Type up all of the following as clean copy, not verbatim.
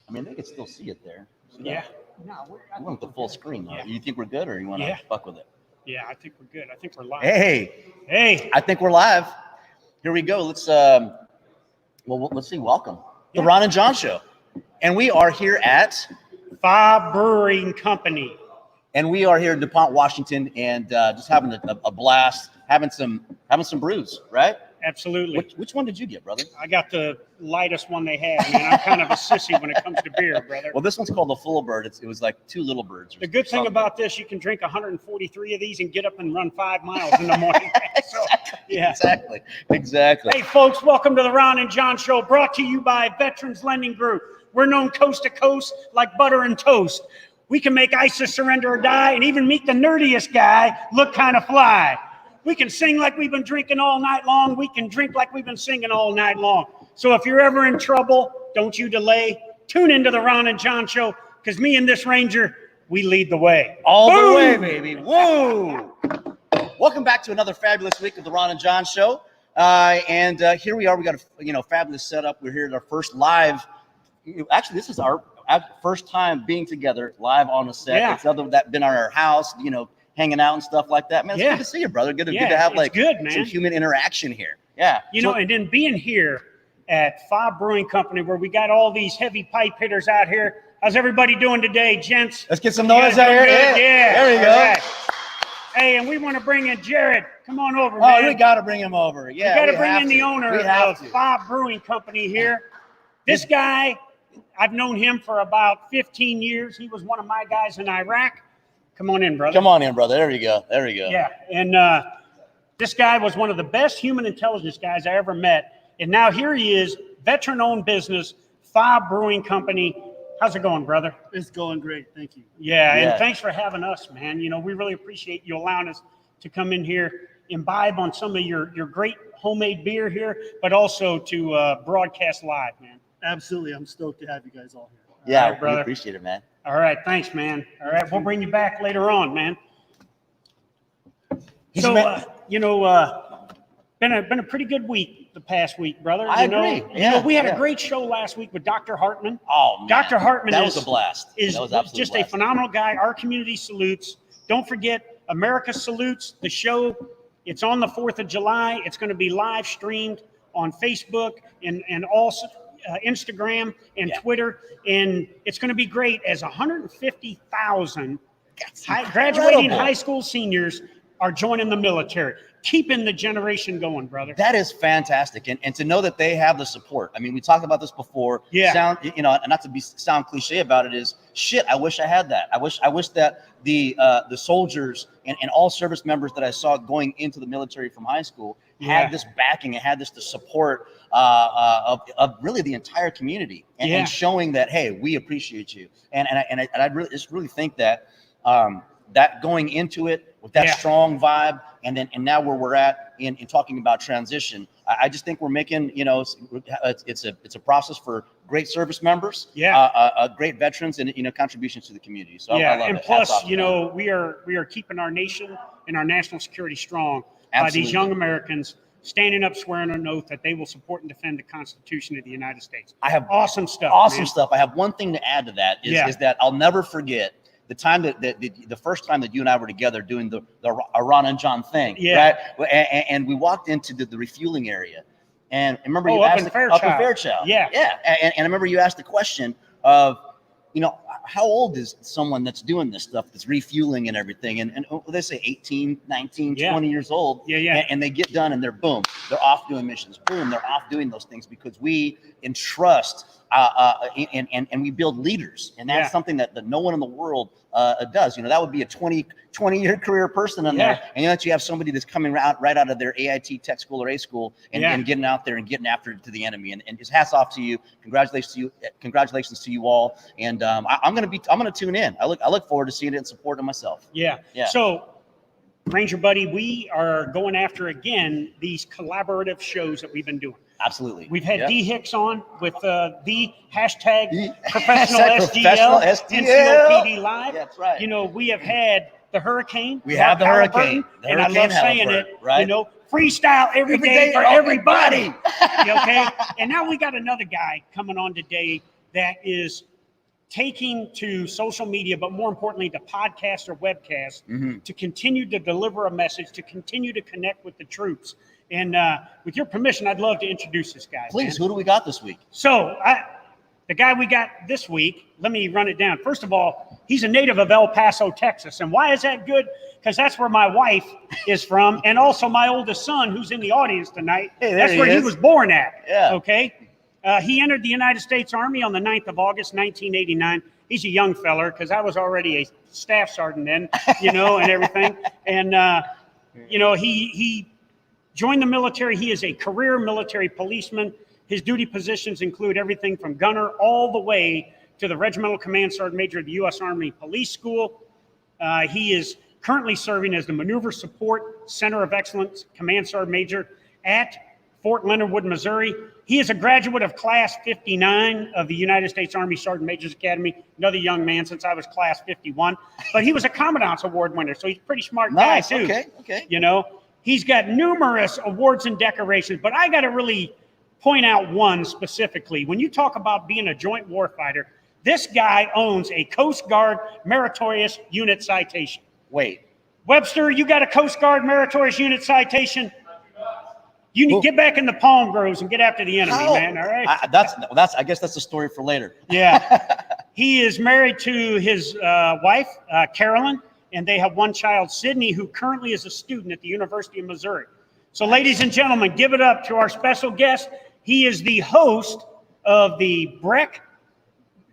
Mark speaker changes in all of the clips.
Speaker 1: I mean, they can still see it there.
Speaker 2: Yeah.
Speaker 1: No, we want the full screen, though. Yeah. You think we're good, or you want to fuck with it?
Speaker 2: Yeah, I think we're good. I think we're live.
Speaker 1: Hey. I think we're live. Here we go. Let's let's see. Welcome. The Ron and John Show. And we are here at
Speaker 2: 𝘬𝗏 Brewing Company.
Speaker 1: And we are here in DuPont, Washington, and just having a blast, having some brews, right?
Speaker 2: Absolutely.
Speaker 1: Which one did you get, brother?
Speaker 2: I got the lightest one they had, man. I'm kind of a sissy when it comes to beer, brother.
Speaker 1: Well, this one's called the Full Bird. It was like 2 little birds.
Speaker 2: The good thing about this, you can drink 143 of these and get up and run 5 miles in the morning. So, yeah.
Speaker 1: Exactly.
Speaker 2: Hey, folks, welcome to the Ron and John Show, brought to you by Veterans Lending Group. We're known coast to coast like butter and toast. We can make ISIS surrender or die and even meet the nerdiest guy look kind of fly. We can sing like we've been drinking all night long. We can drink like we've been singing all night long. So if you're ever in trouble, don't you delay. Tune into the Ron and John Show, because me and this Ranger, we lead the way.
Speaker 1: All the way, baby. Woo! Welcome back to another fabulous week of the Ron and John Show. And here we are. We got a fabulous setup. We're here at our first live. Actually, this is our first time being together live on the set.
Speaker 2: Yeah.
Speaker 1: It's other than that been on our house, hanging out and stuff like that. Man, it's good to see you, brother. Good to have some human interaction here. Yeah.
Speaker 2: And then being here at 𝘬𝗏 Brewing Company, where we got all these heavy pipe hitters out here. How's everybody doing today, gents?
Speaker 1: Let's get some noise out here.
Speaker 2: Yeah.
Speaker 1: There we go.
Speaker 2: Right. Hey, and we want to bring in Jared. Come on over, man.
Speaker 1: Oh, we got to bring him over. Yeah.
Speaker 2: We got to bring in the owner of 𝘬𝗏 Brewing Company here. This guy, I've known him for about 15 years. He was one of my guys in Iraq. Come on in, brother.
Speaker 1: Come on in, brother. There we go.
Speaker 2: Yeah, and this guy was one of the best human intelligence guys I ever met. And now here he is, veteran-owned business, 𝘬𝗏 Brewing Company. How's it going, brother?
Speaker 3: It's going great. Thank you.
Speaker 2: Yeah, and thanks for having us, man. We really appreciate you allowing us to come in here, imbibe on some of your great homemade beer here, but also to broadcast live, man.
Speaker 3: Absolutely. I'm stoked to have you guys all here.
Speaker 1: Yeah,
Speaker 2: right, brother.
Speaker 1: We appreciate it, man.
Speaker 2: All right, thanks, man. All right, we'll bring you back later on, man. So, been a pretty good week the past week, brother.
Speaker 1: I agree.
Speaker 2: We had a great show last week with Dr. Hartman.
Speaker 1: Oh, man.
Speaker 2: Dr. Hartman
Speaker 1: was a blast.
Speaker 2: Is just a phenomenal guy. Our community salutes. Don't forget, America salutes the show. It's on the 4th of July. It's going to be live streamed on Facebook and also Instagram and Twitter, and it's going to be great as 150,000 graduating high school seniors are joining the military, keeping the generation going, brother.
Speaker 1: That is fantastic, and to know that they have the support. I mean, we talked about this before.
Speaker 2: Yeah.
Speaker 1: Not to sound cliche about it, is shit. I wish I had that. I wish that the soldiers and all service members that I saw going into the military from high school had this backing and had the support of really the entire community, and showing that, hey, we appreciate you. And I really think that that going into it with that strong vibe, and now where we're at in talking about transition, I just think we're making, it's a process for great service members, great veterans, and contributions to the community. So I love
Speaker 2: and
Speaker 1: it.
Speaker 2: plus, we are keeping our nation and our national security strong by these young Americans standing up, swearing an oath that they will support and defend the Constitution of the United States.
Speaker 1: I have
Speaker 2: awesome stuff.
Speaker 1: I have one thing to add to that is that I'll never forget the time the first time that you and I were together doing the Ron and John thing, right? And we walked into the refueling area, and remember you asked up in Fairchild, and I remember you asked the question of, how old is someone that's doing this stuff, that's refueling and everything? And they say 18, 19, 20 years old. And they get done and they're off doing missions. Boom, they're off doing those things because we entrust and we build leaders. And that's something that no one in the world does. That would be a 20-year career person in there. And that you have somebody that's coming right out of their AIT tech school or A school and getting out there and getting after it to the enemy. And just hats off to you. Congratulations to you all. And I'm gonna tune in. I look forward to seeing it and supporting myself.
Speaker 2: Yeah. So, Ranger buddy, we are going after again these collaborative shows that we've been doing.
Speaker 1: Absolutely.
Speaker 2: We've had D Hicks on with the hashtag professional SDL NCOPD live.
Speaker 1: That's right.
Speaker 2: We have had the Hurricane.
Speaker 1: We have the Hurricane.
Speaker 2: And I love saying it.
Speaker 1: Right.
Speaker 2: Freestyle every day for everybody. Okay. And now we got another guy coming on today that is taking to social media, but more importantly to podcasts or webcasts, to continue to deliver a message, to continue to connect with the troops. And with your permission, I'd love to introduce this guy.
Speaker 1: Please, who do we got this week?
Speaker 2: So the guy we got this week, let me run it down. First of all, he's a native of El Paso, Texas. And why is that good? Because that's where my wife is from, and also my oldest son, who's in the audience tonight.
Speaker 1: Hey,
Speaker 2: that's where he was born at.
Speaker 1: Yeah.
Speaker 2: Okay. He entered the United States Army on the 9th of August, 1989. He's a young feller because I was already a staff sergeant then, you know, and everything. And, you know, he joined the military. He is a career military policeman. His duty positions include everything from gunner all the way to the Regimental Command Sergeant Major of the U.S. Army Police School. He is currently serving as the Maneuver Support Center of Excellence Command Sergeant Major at Fort Leonard Wood, Missouri. He is a graduate of Class 59 of the United States Army Sergeant Majors Academy. Another young man since I was Class 51. But he was a Commandant's Award winner, so he's a pretty smart guy, too.
Speaker 1: Okay.
Speaker 2: You know, he's got numerous awards and decorations, but I got to really point out one specifically. When you talk about being a joint warfighter, this guy owns a Coast Guard Meritorious Unit Citation.
Speaker 1: Wait.
Speaker 2: Webster, you got a Coast Guard Meritorious Unit Citation? You need to get back in the palm groves and get after the enemy, man. All right.
Speaker 1: I guess that's a story for later.
Speaker 2: Yeah. He is married to his wife, Carolyn, and they have one child, Sydney, who currently is a student at the University of Missouri. So, ladies and gentlemen, give it up to our special guest. He is the host of the Breck.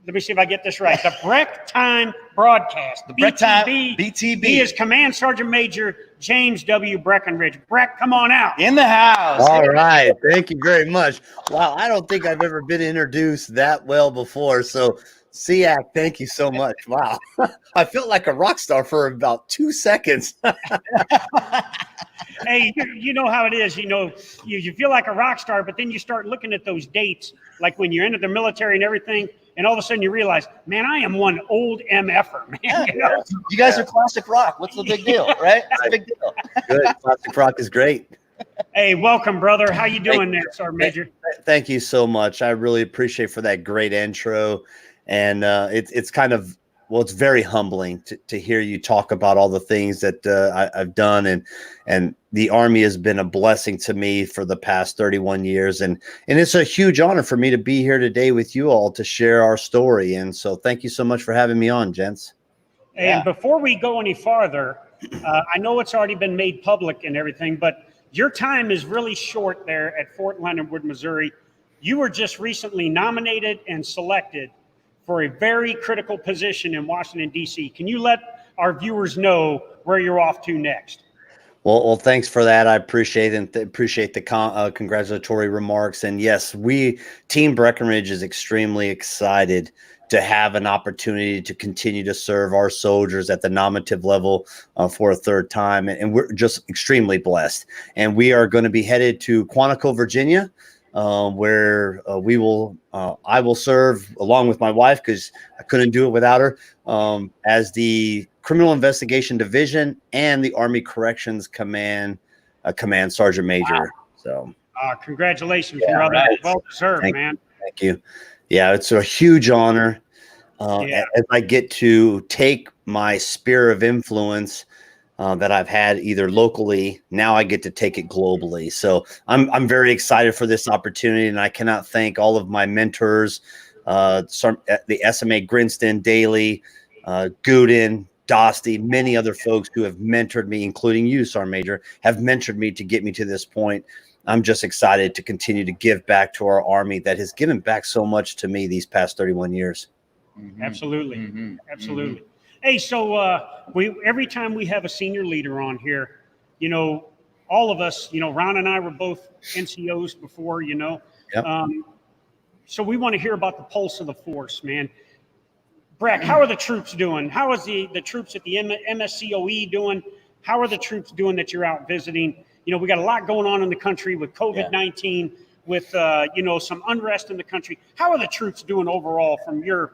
Speaker 2: Let me see if I get this right. The Breck Time broadcast.
Speaker 1: The Breck Time BTB.
Speaker 2: He is Command Sergeant Major James W. Breckenridge. Breck, come on out.
Speaker 1: In the house.
Speaker 4: All right. Thank you very much. Wow. I don't think I've ever been introduced that well before. So, SEAC, thank you so much. Wow. I felt like a rock star for about 2 seconds.
Speaker 2: Hey, you know how it is. You know, you feel like a rock star, but then you start looking at those dates, like when you're into the military and everything, and all of a sudden you realize, man, I am one old MFer, man.
Speaker 1: Yeah,
Speaker 2: you know?
Speaker 1: You guys are classic rock. What's the big deal, right? It's a big deal.
Speaker 4: Good. Classic rock is great.
Speaker 2: Hey, welcome, brother. How you doing there, Sergeant Major?
Speaker 4: Thank you so much. I really appreciate for that great intro. And it's kind of, well, it's very humbling to hear you talk about all the things that I've done, and the Army has been a blessing to me for the past 31 years, and it's a huge honor for me to be here today with you all to share our story. And so, thank you so much for having me on, gents.
Speaker 2: And before we go any farther, I know it's already been made public and everything, but your time is really short there at Fort Leonard Wood, Missouri. You were just recently nominated and selected for a very critical position in Washington, D.C. Can you let our viewers know where you're off to next?
Speaker 4: Well, thanks for that. I appreciate it, and appreciate the congratulatory remarks. And yes, Team Breckenridge is extremely excited to have an opportunity to continue to serve our soldiers at the nominative level for a third time. And we're just extremely blessed. And we are going to be headed to Quantico, Virginia, where I will serve along with my wife, because I couldn't do it without her, as the Criminal Investigation Division and the Army Corrections Command Sergeant Major. Wow. So
Speaker 2: congratulations, brother. Right. Well deserved, man.
Speaker 4: Thank you. Yeah, it's a huge honor as I get to take my sphere of influence that I've had either locally. Now I get to take it globally. So I'm very excited for this opportunity, and I cannot thank all of my mentors, the SMA Grinston, Daly, Gooden, Dosty, many other folks who have mentored me, including you, Sergeant Major, have mentored me to get me to this point. I'm just excited to continue to give back to our Army that has given back so much to me these past 31 years.
Speaker 2: Mm-hmm. Absolutely. Absolutely. Mm-hmm. Hey, so every time we have a senior leader on here, you know, all of us, you know, Ron and I were both NCOs before, you know. Yep. So we want to hear about the pulse of the force, man. Breck, how are the troops doing? How is the troops at the MSCOE doing? How are the troops doing that you're out visiting? You know, we got a lot going on in the country with COVID-19, with, you know, some unrest in the country. How are the troops doing overall from your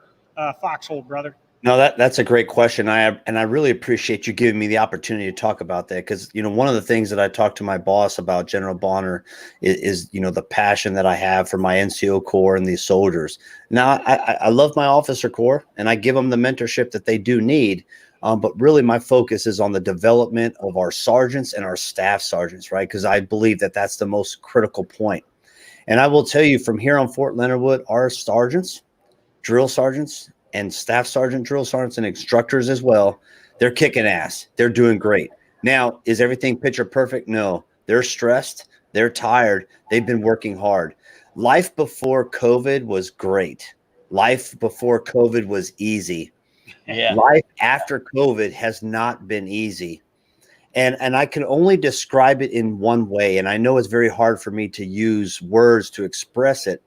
Speaker 2: foxhole, brother?
Speaker 4: No, that's a great question. I really appreciate you giving me the opportunity to talk about that, because one of the things that I talked to my boss about, General Bonner, is the passion that I have for my NCO Corps and these soldiers. Now, I love my officer corps, and I give them the mentorship that they do need. But really, my focus is on the development of our sergeants and our staff sergeants, right? Because I believe that that's the most critical point. And I will tell you, from here on Fort Leonard Wood, our sergeants, drill sergeants, and staff sergeant drill sergeants and instructors as well, they're kicking ass. They're doing great. Now, is everything picture perfect? No. They're stressed. They're tired. They've been working hard. Life before COVID was great. Life before COVID was easy.
Speaker 1: Yeah.
Speaker 4: Life after COVID has not been easy. And I can only describe it in one way. And I know it's very hard for me to use words to express it.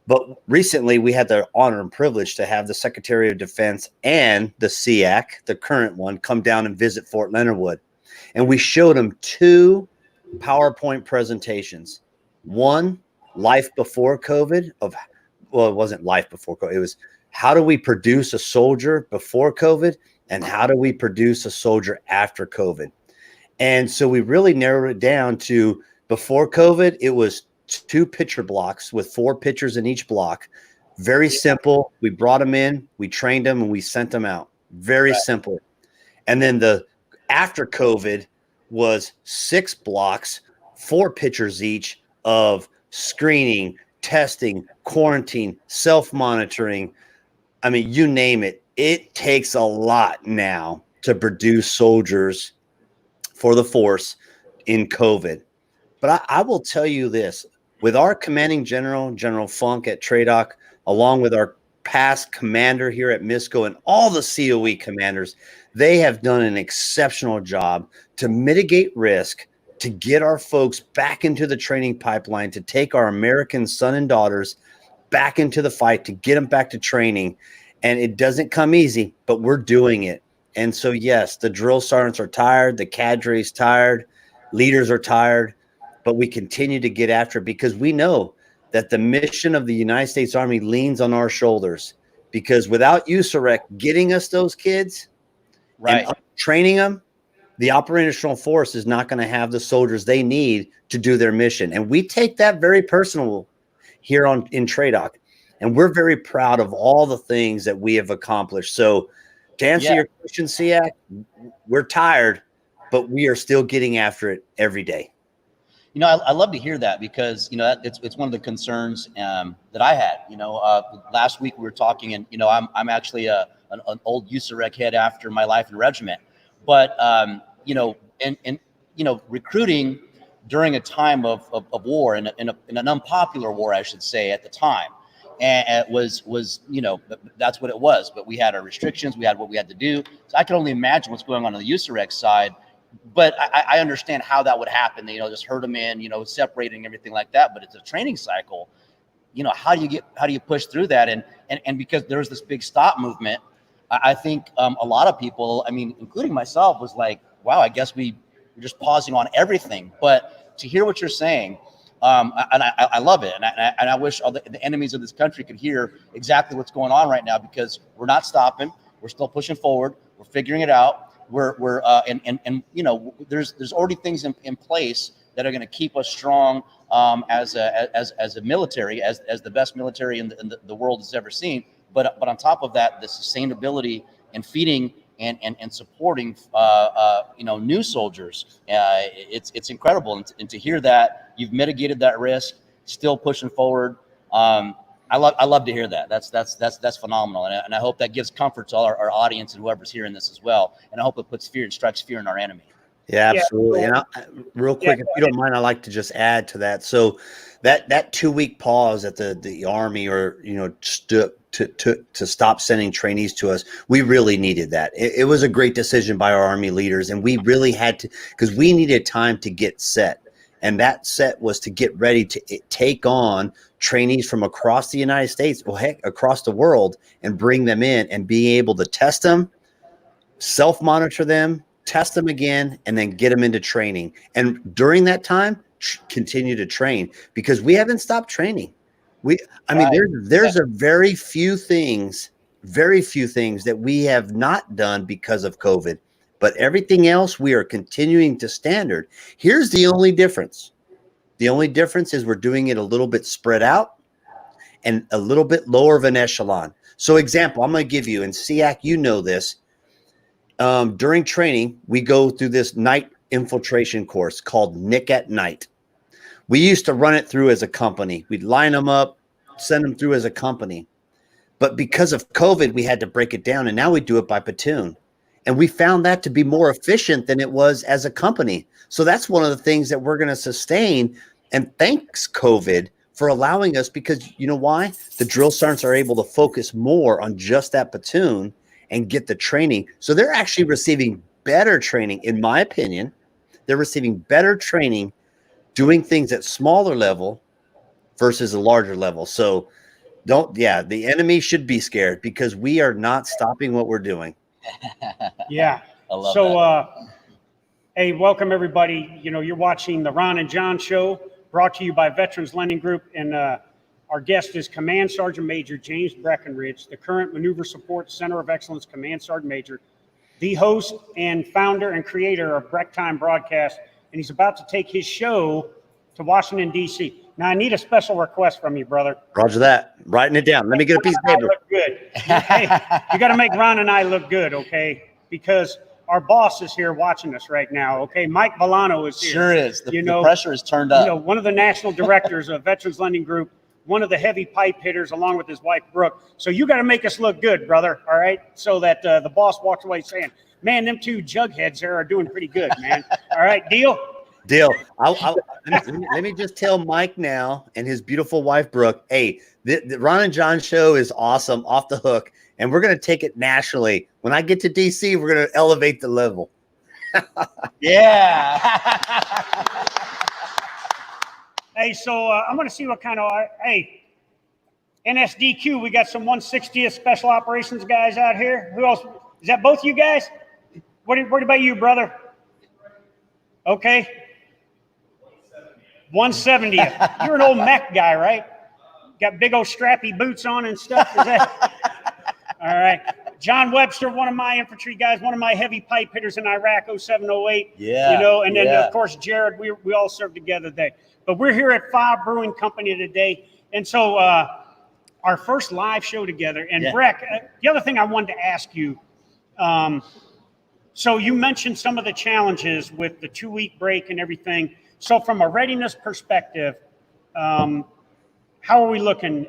Speaker 4: But recently, we had the honor and privilege to have the Secretary of Defense and the SEAC, the current one, come down and visit Fort Leonard Wood. And we showed them 2 PowerPoint presentations. One, life before COVID, well, it wasn't life before COVID. It was, how do we produce a soldier before COVID, and how do we produce a soldier after COVID? And so we really narrowed it down to, before COVID, it was 2 picture blocks with 4 pictures in each block. Very simple. We brought them in, we trained them, and we sent them out. Very simple. And then the after COVID was 6 blocks, 4 pictures each of screening, testing, quarantine, self-monitoring. I mean, you name it. It takes a lot now to produce soldiers for the force in COVID. But I will tell you this. With our commanding general, General Funk at TRADOC, along with our past commander here at MISCO and all the COE commanders, they have done an exceptional job to mitigate risk, to get our folks back into the training pipeline, to take our American son and daughters back into the fight, to get them back to training. And it doesn't come easy, but we're doing it. And so, yes, the drill sergeants are tired, the cadre's tired, leaders are tired, but we continue to get after it, because we know that the mission of the United States Army leans on our shoulders. Because without USAREC getting us those kids, and training them, the operational force is not going to have the soldiers they need to do their mission. And we take that very personal here in TRADOC. And we're very proud of all the things that we have accomplished. So to answer your question, SEAC, we're tired, but we are still getting after it every day.
Speaker 1: I love to hear that, because, it's one of the concerns that I had. Last week we were talking, and, I'm actually an old USAREC head after my life in regiment. But, recruiting during a time of war, in an unpopular war, I should say, at the time, and it was that's what it was. But we had our restrictions, we had what we had to do. So I can only imagine what's going on the USAREC side. But I understand how that would happen. Just herd them in, separating, everything like that. But it's a training cycle. How do you push through that? And because there's this big stop movement, I think a lot of people, including myself, was like, wow, I guess we're just pausing on everything. But to hear what you're saying, I love it, and I wish all the enemies of this country could hear exactly what's going on right now, because we're not stopping. We're still pushing forward. We're figuring it out. We're there's already things in place that are going to keep us strong as a military, as the best military in the world has ever seen. But on top of that, the sustainability and feeding and supporting new soldiers, it's incredible. And to hear that you've mitigated that risk, still pushing forward. I love to hear that. That's phenomenal, and I hope that gives comfort to all our audience and whoever's hearing this as well. And I hope it puts fear and strikes fear in our enemy.
Speaker 4: Yeah, absolutely. And real quick, if you don't mind, I'd like to just add to that. So that 2-week pause that the Army to stop sending trainees to us, we really needed that. It was a great decision by our Army leaders, and we really had to, because we needed time to get set. And that set was to get ready to take on trainees from across the United States, well, heck, across the world, and bring them in and be able to test them, self-monitor them, test them again, and then get them into training. And during that time, continue to train, because we haven't stopped training. There's a very few things very few things that we have not done because of COVID, but everything else we are continuing to standard. Here's the only difference. The only difference is we're doing it a little bit spread out and a little bit lower of an echelon. So example, I'm going to give you, and SEAC, you know this, during training, we go through this night infiltration course called Nick at Night. We used to run it through as a company. We'd line them up, send them through as a company. But because of COVID, we had to break it down, and now we do it by platoon. And we found that to be more efficient than it was as a company. So that's one of the things that we're going to sustain. And thanks, COVID, for allowing us, because you know why? The drill sergeants are able to focus more on just that platoon and get the training. So they're actually receiving better training, in my opinion. They're receiving better training doing things at smaller level versus a larger level. So the enemy should be scared because we are not stopping what we're doing.
Speaker 2: Yeah.
Speaker 1: I love
Speaker 2: so,
Speaker 1: that.
Speaker 2: Hey, welcome everybody. You know, you're watching the Ron and John Show, brought to you by Veterans Lending Group. And our guest is Command Sergeant Major James Breckenridge, the current Maneuver Support Center of Excellence Command Sergeant Major, the host and founder and creator of Breck Time Broadcast. And he's about to take his show to Washington, D.C. Now, I need a special request from you, brother.
Speaker 4: Roger that. Writing it down. Let me get a piece of paper.
Speaker 2: Look good. Hey, you got to make Ron and I look good, okay? Because our boss is here watching us right now, okay? Mike Villano is here.
Speaker 1: Sure is. The pressure is turned up.
Speaker 2: You know, one of the national directors of Veterans Lending Group, one of the heavy pipe hitters, along with his wife, Brooke. So you got to make us look good, brother, all right? So that the boss walks away saying, man, them two jugheads there are doing pretty good, man. All right, deal?
Speaker 4: Deal. Let me just tell Mike now and his beautiful wife, Brooke, hey, the Ron and John Show is awesome, off the hook, and we're going to take it nationally. When I get to D.C., we're going to elevate the level.
Speaker 1: Yeah.
Speaker 2: Hey, so I'm going to see what kind of, hey, NSDQ, we got some 160th Special Operations guys out here. Who else? Is that both you guys? What about you, brother? Okay. 170th. You're an old mech guy, right? Got big old strappy boots on and stuff. Is that? All right. John Webster, one of my infantry guys, one of my heavy pipe hitters in Iraq, 07, 08.
Speaker 1: Yeah.
Speaker 2: You know, and then, of course, Jared, we all served together today. But we're here at Fire Brewing Company today. And so our first live show together. And Breck, the other thing I wanted to ask you, so you mentioned some of the challenges with the 2-week break and everything. So from a readiness perspective, how are we looking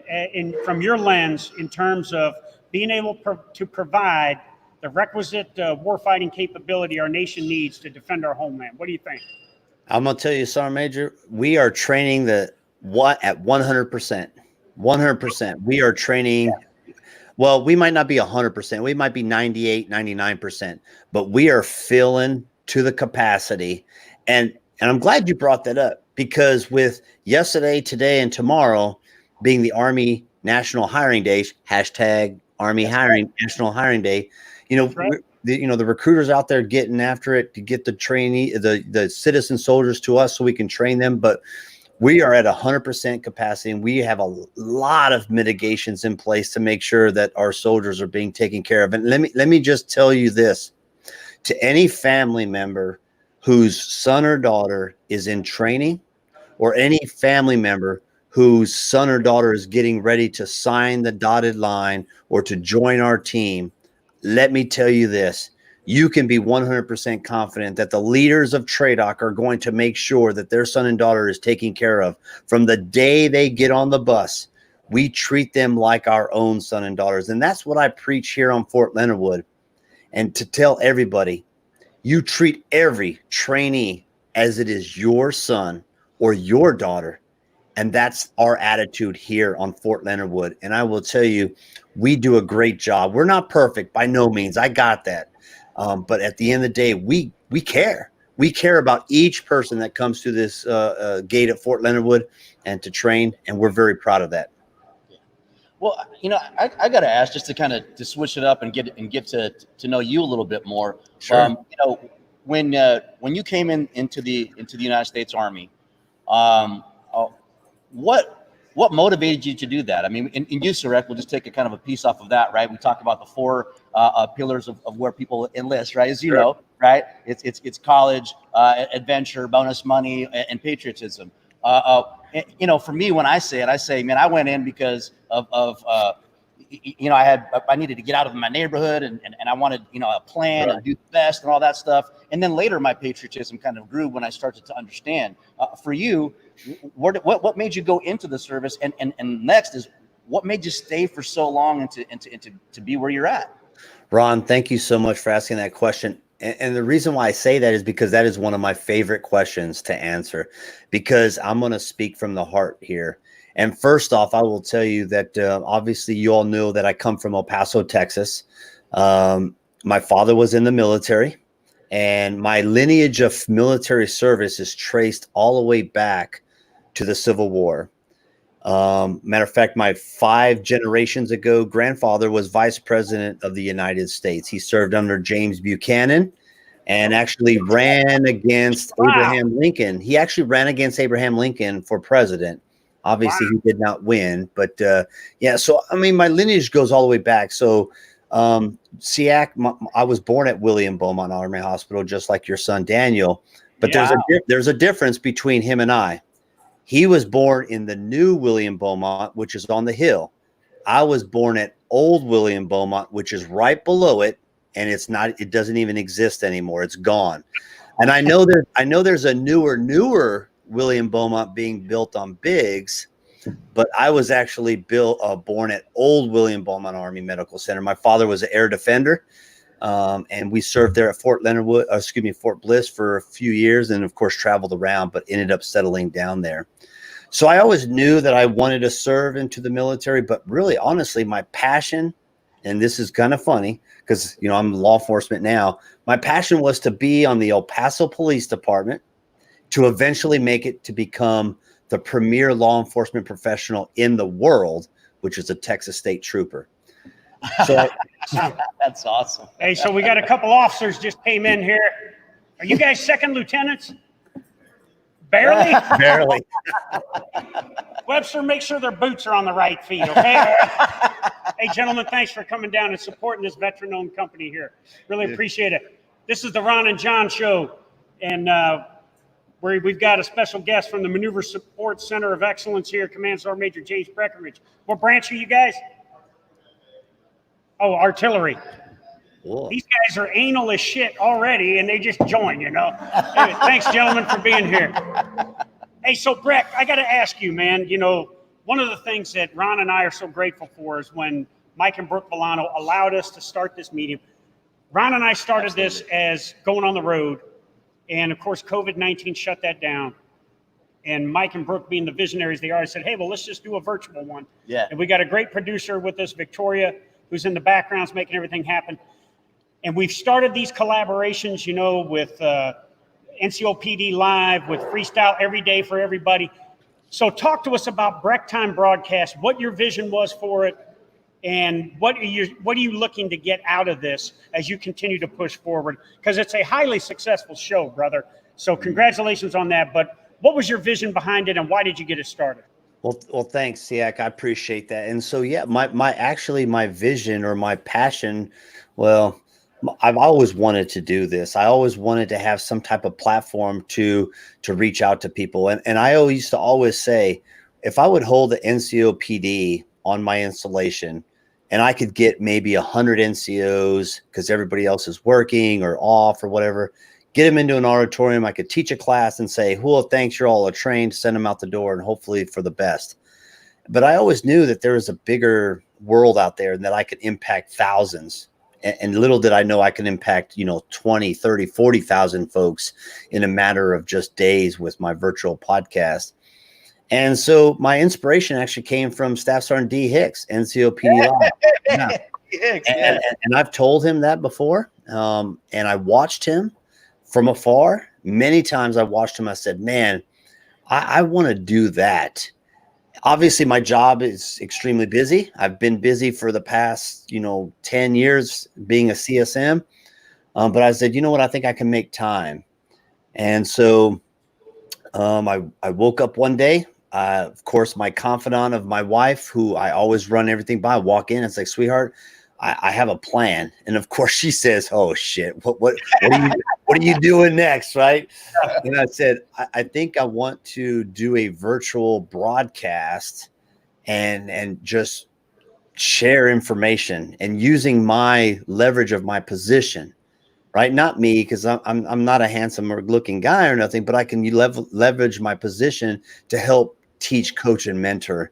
Speaker 2: from your lens in terms of being able to provide the requisite warfighting capability our nation needs to defend our homeland? What do you think?
Speaker 4: I'm going to tell you, Sergeant Major, we are training at 100%. 100%. We are training. Well, we might not be 100%. We might be 98, 99%, but we are filling to the capacity. And I'm glad you brought that up, because with yesterday, today, and tomorrow being the Army National Hiring Day, hashtag Army Hiring National Hiring Day, you know,
Speaker 2: right.
Speaker 4: The recruiters out there getting after it to get the trainee, the citizen soldiers to us so we can train them. But we are at 100% capacity, and we have a lot of mitigations in place to make sure that our soldiers are being taken care of. And let me just tell you this, to any family member whose son or daughter is in training, or any family member whose son or daughter is getting ready to sign the dotted line or to join our team, let me tell you this. You can be 100% confident that the leaders of TRADOC are going to make sure that their son and daughter is taken care of. From the day they get on the bus, we treat them like our own son and daughters. And that's what I preach here on Fort Leonard Wood. And to tell everybody, you treat every trainee as it is your son or your daughter. And that's our attitude here on Fort Leonard Wood. And I will tell you, we do a great job. We're not perfect by no means. I got that. But at the end of the day, we care. We care about each person that comes through this gate at Fort Leonard Wood and to train. And we're very proud of that.
Speaker 1: Well, you know, I got to ask, just to kind of to switch it up and get to know you a little bit more.
Speaker 4: Sure.
Speaker 1: You know, when you came into the United States Army, what what motivated you to do that? I mean, in USAREC, we'll just take a kind of a piece off of that, right? We talk about the four pillars of where people enlist, right? As you know, right? It's college, adventure, bonus money, and patriotism. You know, for me, when I say it, man, I went in because of you know, I needed to get out of my neighborhood and I wanted, you know, a plan and do the best and all that stuff. And then later my patriotism kind of grew when I started to understand. For you, what made you go into the service? And next is, what made you stay for so long and to be where you're at?
Speaker 4: Ron, thank you so much for asking that question. And the reason why I say that is because that is one of my favorite questions to answer, because I'm going to speak from the heart here. And first off, I will tell you that obviously you all know that I come from El Paso, Texas. My father was in the military, and my lineage of military service is traced all the way back to the Civil War. Matter of fact, my 5 generations ago, grandfather was Vice President of the United States. He served under James Buchanan and actually ran against Abraham Lincoln. He actually ran against Abraham Lincoln for president. Obviously, he did not win, but yeah. So, I mean, my lineage goes all the way back. So, SEAC, I was born at William Beaumont Army Hospital, just like your son, Daniel. But there's a difference between him and I. He was born in the new William Beaumont, which is on the hill. I was born at old William Beaumont, which is right below it. And it doesn't even exist anymore. It's gone. And I know there's a newer William Beaumont being built on Biggs, but I was actually born at old William Beaumont Army Medical Center. My father was an air defender, and we served there at Fort Bliss for a few years, and of course traveled around, but ended up settling down there. So I always knew that I wanted to serve into the military, but really, honestly, my passion, and this is kind of funny because, you know, I'm in law enforcement now. My passion was to be on the El Paso Police Department, to eventually make it to become the premier law enforcement professional in the world, which is a Texas State Trooper. So
Speaker 1: that's awesome.
Speaker 2: Hey, so we got a couple officers just came in here. Are you guys second lieutenants? Barely?
Speaker 4: Barely.
Speaker 2: Webster, make sure their boots are on the right feet, okay? Hey, gentlemen, thanks for coming down and supporting this veteran-owned company here. Really appreciate it. This is the Ron and John Show, and where we've got a special guest from the Maneuver Support Center of Excellence here, Command Sergeant Major James Breckenridge. What branch are you guys? Oh, artillery. Whoa. These guys are anal as shit already, and they just joined, you know. Anyway, thanks, gentlemen, for being here. Hey, so Breck, I got to ask you, man, you know, one of the things that Ron and I are so grateful for is when Mike and Brooke Villano allowed us to start this medium. Ron and I started this as going on the road. And of course, COVID-19 shut that down. And Mike and Brooke, being the visionaries they are, said, hey, well, let's just do a virtual one.
Speaker 1: Yeah.
Speaker 2: And we got a great producer with us, Victoria, who's in the backgrounds making everything happen. And we've started these collaborations, you know, with NCOPD Live, with Freestyle Every Day for Everybody. So talk to us about Breck Time Broadcast, what your vision was for it, and what are you looking to get out of this as you continue to push forward? Because it's a highly successful show, brother. So congratulations on that. But what was your vision behind it, and why did you get it started?
Speaker 4: Well, thanks, SEAC. I appreciate that. And so, yeah, my vision or my passion, well, I've always wanted to do this. I always wanted to have some type of platform to reach out to people. And I used to always say, if I would hold the NCOPD on my installation and I could get maybe 100 NCOs because everybody else is working or off or whatever, get them into an auditorium. I could teach a class and say, well, thanks, you're all trained, send them out the door, and hopefully for the best. But I always knew that there was a bigger world out there and that I could impact thousands. And little did I know I could impact, 20, 30, 40,000 folks in a matter of just days with my virtual podcast. And so my inspiration actually came from Staff Sergeant D. Hicks, NCOPD Live. Yeah. And I've told him that before. And I watched him from afar. Many times I watched him. I said, man, I want to do that. Obviously, my job is extremely busy. I've been busy for the past, 10 years being a CSM. But I said, you know what? I think I can make time. And so I woke up one day of course, my confidant of my wife, who I always run everything by, walk in, it's like, sweetheart, I have a plan. And of course she says, oh shit, what are you doing next? Right. And I said, I think I want to do a virtual broadcast and just share information and using my leverage of my position, right? Not me, because I'm not a handsome or looking guy or nothing, but I can leverage my position to help teach, coach, and mentor.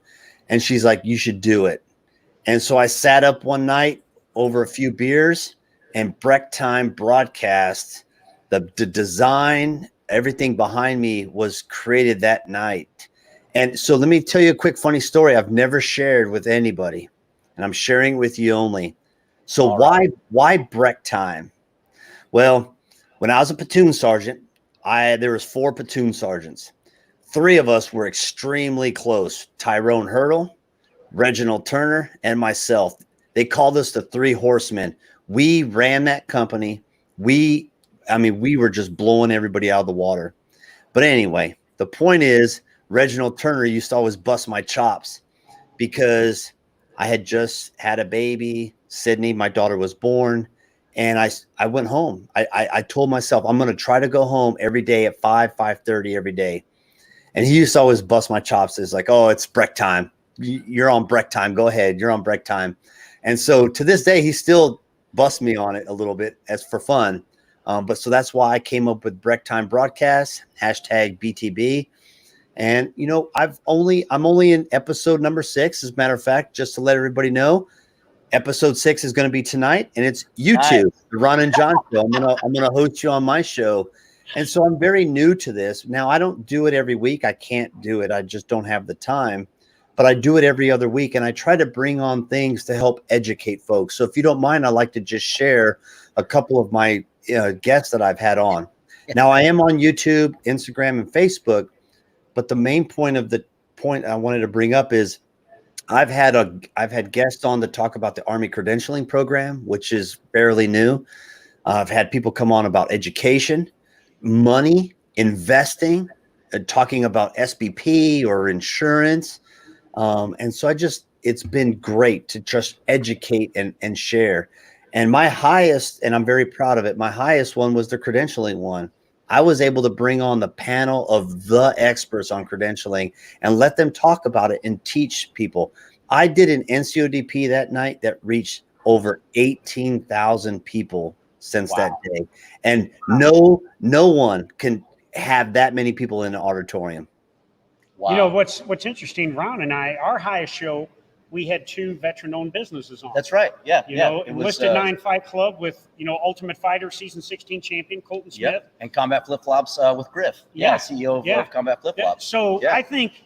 Speaker 4: And she's like, you should do it. And so I sat up one night over a few beers, and Breck Time broadcast, the design, everything behind me was created that night. And so let me tell you a quick funny story I've never shared with anybody, and I'm sharing with you only. So why Breck Time? Well, when I was a platoon sergeant, there was 4 platoon sergeants. 3 of us were extremely close: Tyrone Hurdle, Reginald Turner, and myself. They called us the 3 horsemen. We ran that company. We were just blowing everybody out of the water. But anyway, the point is, Reginald Turner used to always bust my chops because I had just had a baby, Sydney, my daughter was born, and I went home. I told myself I'm going to try to go home every day at 5:30 every day. And he used to always bust my chops. It's like, oh, it's Breck Time. You're on Breck Time. Go ahead. You're on Breck Time. And so to this day, he still busts me on it a little bit as for fun. But so that's why I came up with Breck Time broadcast, #BTB. And, you know, I'm only in episode number 6. As a matter of fact, just to let everybody know, episode 6 is going to be tonight, and it's YouTube, the Ron and John show. I'm gonna host you on my show. And so I'm very new to this. Now, I don't do it every week. I can't do it. I just don't have the time. But I do it every other week, and I try to bring on things to help educate folks. So if you don't mind, I'd like to just share a couple of my guests that I've had on. Now, I am on YouTube, Instagram, and Facebook, but the main point I wanted to bring up is I've had guests on to talk about the Army credentialing program, which is fairly new. I've had people come on about education, money, investing, talking about SBP or insurance. And so it's been great to just educate and share. And my highest, and I'm very proud of it, my highest one was the credentialing one. I was able to bring on the panel of the experts on credentialing and let them talk about it and teach people. I did an NCODP that night that reached over 18,000 people since that day. And no one can have that many people in an auditorium.
Speaker 2: Wow. You know, what's interesting, Ron and I, our highest show, we had 2 veteran-owned businesses on.
Speaker 1: That's right. Yeah.
Speaker 2: You know, Enlisted 9 Fight Club with, Ultimate Fighter season 16 champion Colton Smith.
Speaker 1: Yep. And Combat Flip Flops with Griff. Yeah. CEO of Combat Flip Flops.
Speaker 2: So I think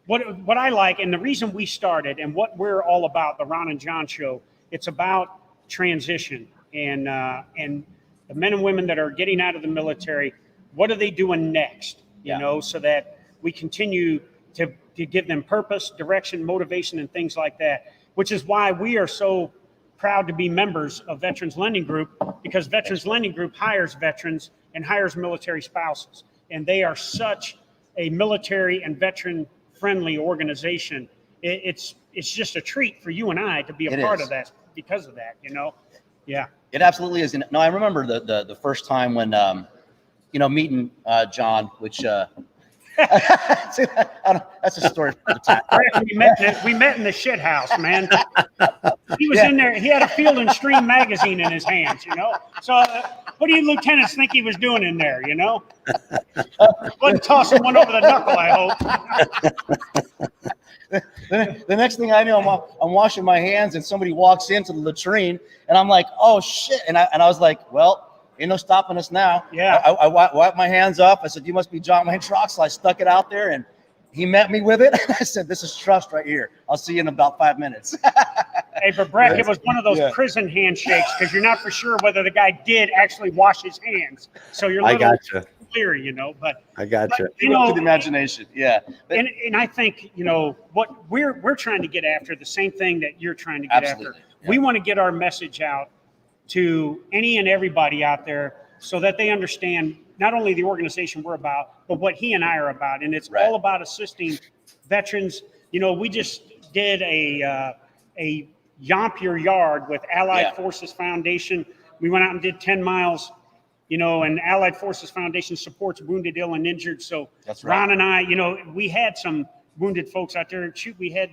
Speaker 2: what I like, and the reason we started and what we're all about, the Ron and John show, it's about transition and the men and women that are getting out of the military. What are they doing next? You know, so that we continue to give them purpose, direction, motivation, and things like that, which is why we are so proud to be members of Veterans Lending Group, because Veterans Lending Group hires veterans and hires military spouses. And they are such a military and veteran friendly organization. It's just a treat for you and I to be a part of that because of that, Yeah. It
Speaker 1: absolutely is. No, I remember the first time when, meeting John, which that's a story for the time.
Speaker 2: We met in the shit house, man. He was in there. He had a Field and Stream magazine in his hands, So what do you lieutenants think he was doing in there, Wasn't tossing one over the knuckle, I hope.
Speaker 1: The next thing I know, I'm washing my hands and somebody walks into the latrine and I'm like, oh shit. And I was like, well, ain't no stopping us now.
Speaker 2: Yeah.
Speaker 1: I wiped my hands up. I said, you must be John Wayne Troxel. I stuck it out there and he met me with it. I said, this is trust right here. I'll see you in about 5 minutes.
Speaker 2: Hey, but Breck, it was one of those prison handshakes because you're not for sure whether the guy did actually wash his hands. So you're a little leery, But
Speaker 4: I got you.
Speaker 1: To the imagination,
Speaker 2: and I think what we're trying to get after, the same thing that you're trying to get after. We want to get our message out to any and everybody out there so that they understand not only the organization we're about, but what he and I are about. And it's
Speaker 1: Right.
Speaker 2: all about assisting veterans. You know, we just did a Yomp Your Yard with Allied
Speaker 1: Yeah.
Speaker 2: Forces Foundation. We went out and did 10 miles, you know, and Allied Forces Foundation supports wounded, ill, and injured. So
Speaker 1: That's right.
Speaker 2: Ron and I, you know, we had some wounded folks out there. Shoot, we had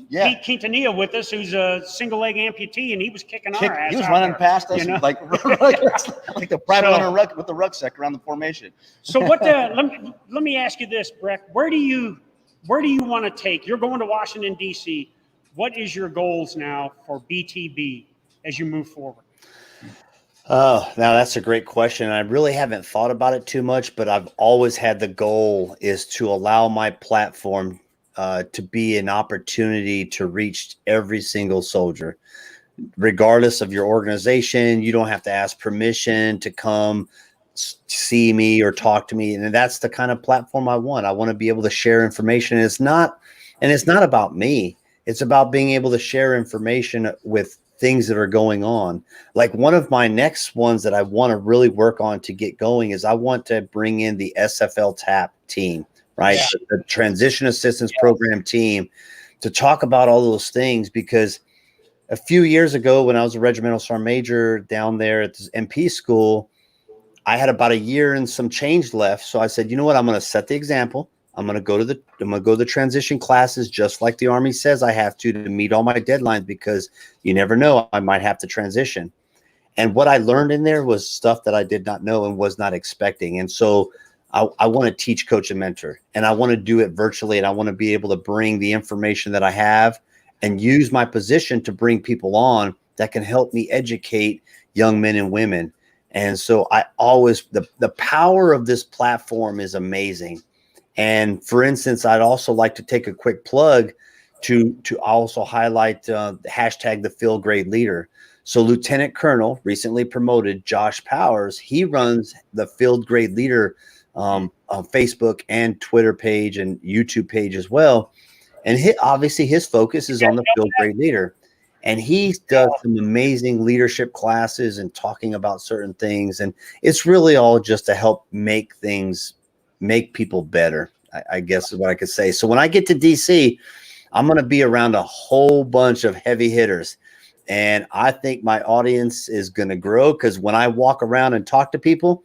Speaker 1: Yeah.
Speaker 2: Pete Quintanilla with us, who's a single leg amputee, and he was kicking our ass.
Speaker 1: He was
Speaker 2: out
Speaker 1: running
Speaker 2: there,
Speaker 1: past us
Speaker 2: you know?
Speaker 1: like the private
Speaker 2: So-
Speaker 1: runner with the rucksack around the formation.
Speaker 2: So let me ask you this, Breck. Where do you want to take? You're going to Washington, D.C. What is your goals now for BTB as you move forward?
Speaker 4: Oh, now that's a great question. I really haven't thought about it too much, but I've always had the goal is to allow my platform to be an opportunity to reach every single soldier, regardless of your organization. You don't have to ask permission to come see me or talk to me. And that's the kind of platform I want. I want to be able to share information. And it's not about me. It's about being able to share information with things that are going on. Like one of my next ones that I want to really work on to get going is I want to bring in the SFL TAP team, right?
Speaker 2: Yeah.
Speaker 4: The Transition Assistance Program team, to talk about all those things. Because a few years ago when I was a regimental sergeant major down there at the MP school, I had about a year and some change left. So I said, you know what? I'm going to set the example. I'm going to go to the transition classes, just like the Army says I have to meet all my deadlines, because you never know, I might have to transition. And what I learned in there was stuff that I did not know and was not expecting. And so I want to teach, coach, and mentor, and I want to do it virtually. And I want to be able to bring the information that I have and use my position to bring people on that can help me educate young men and women. And so I always, the power of this platform is amazing. And for instance, I'd also like to take a quick plug to also highlight hashtag the field grade leader. So Lieutenant Colonel, recently promoted, Josh Powers, he runs the field grade leader on Facebook and Twitter page and YouTube page as well. And obviously his focus is on the field grade leader. And he does some amazing leadership classes and talking about certain things. And it's really all just to help make people better, I guess is what I could say. So when I get to DC, I'm going to be around a whole bunch of heavy hitters. And I think my audience is going to grow, because when I walk around and talk to people,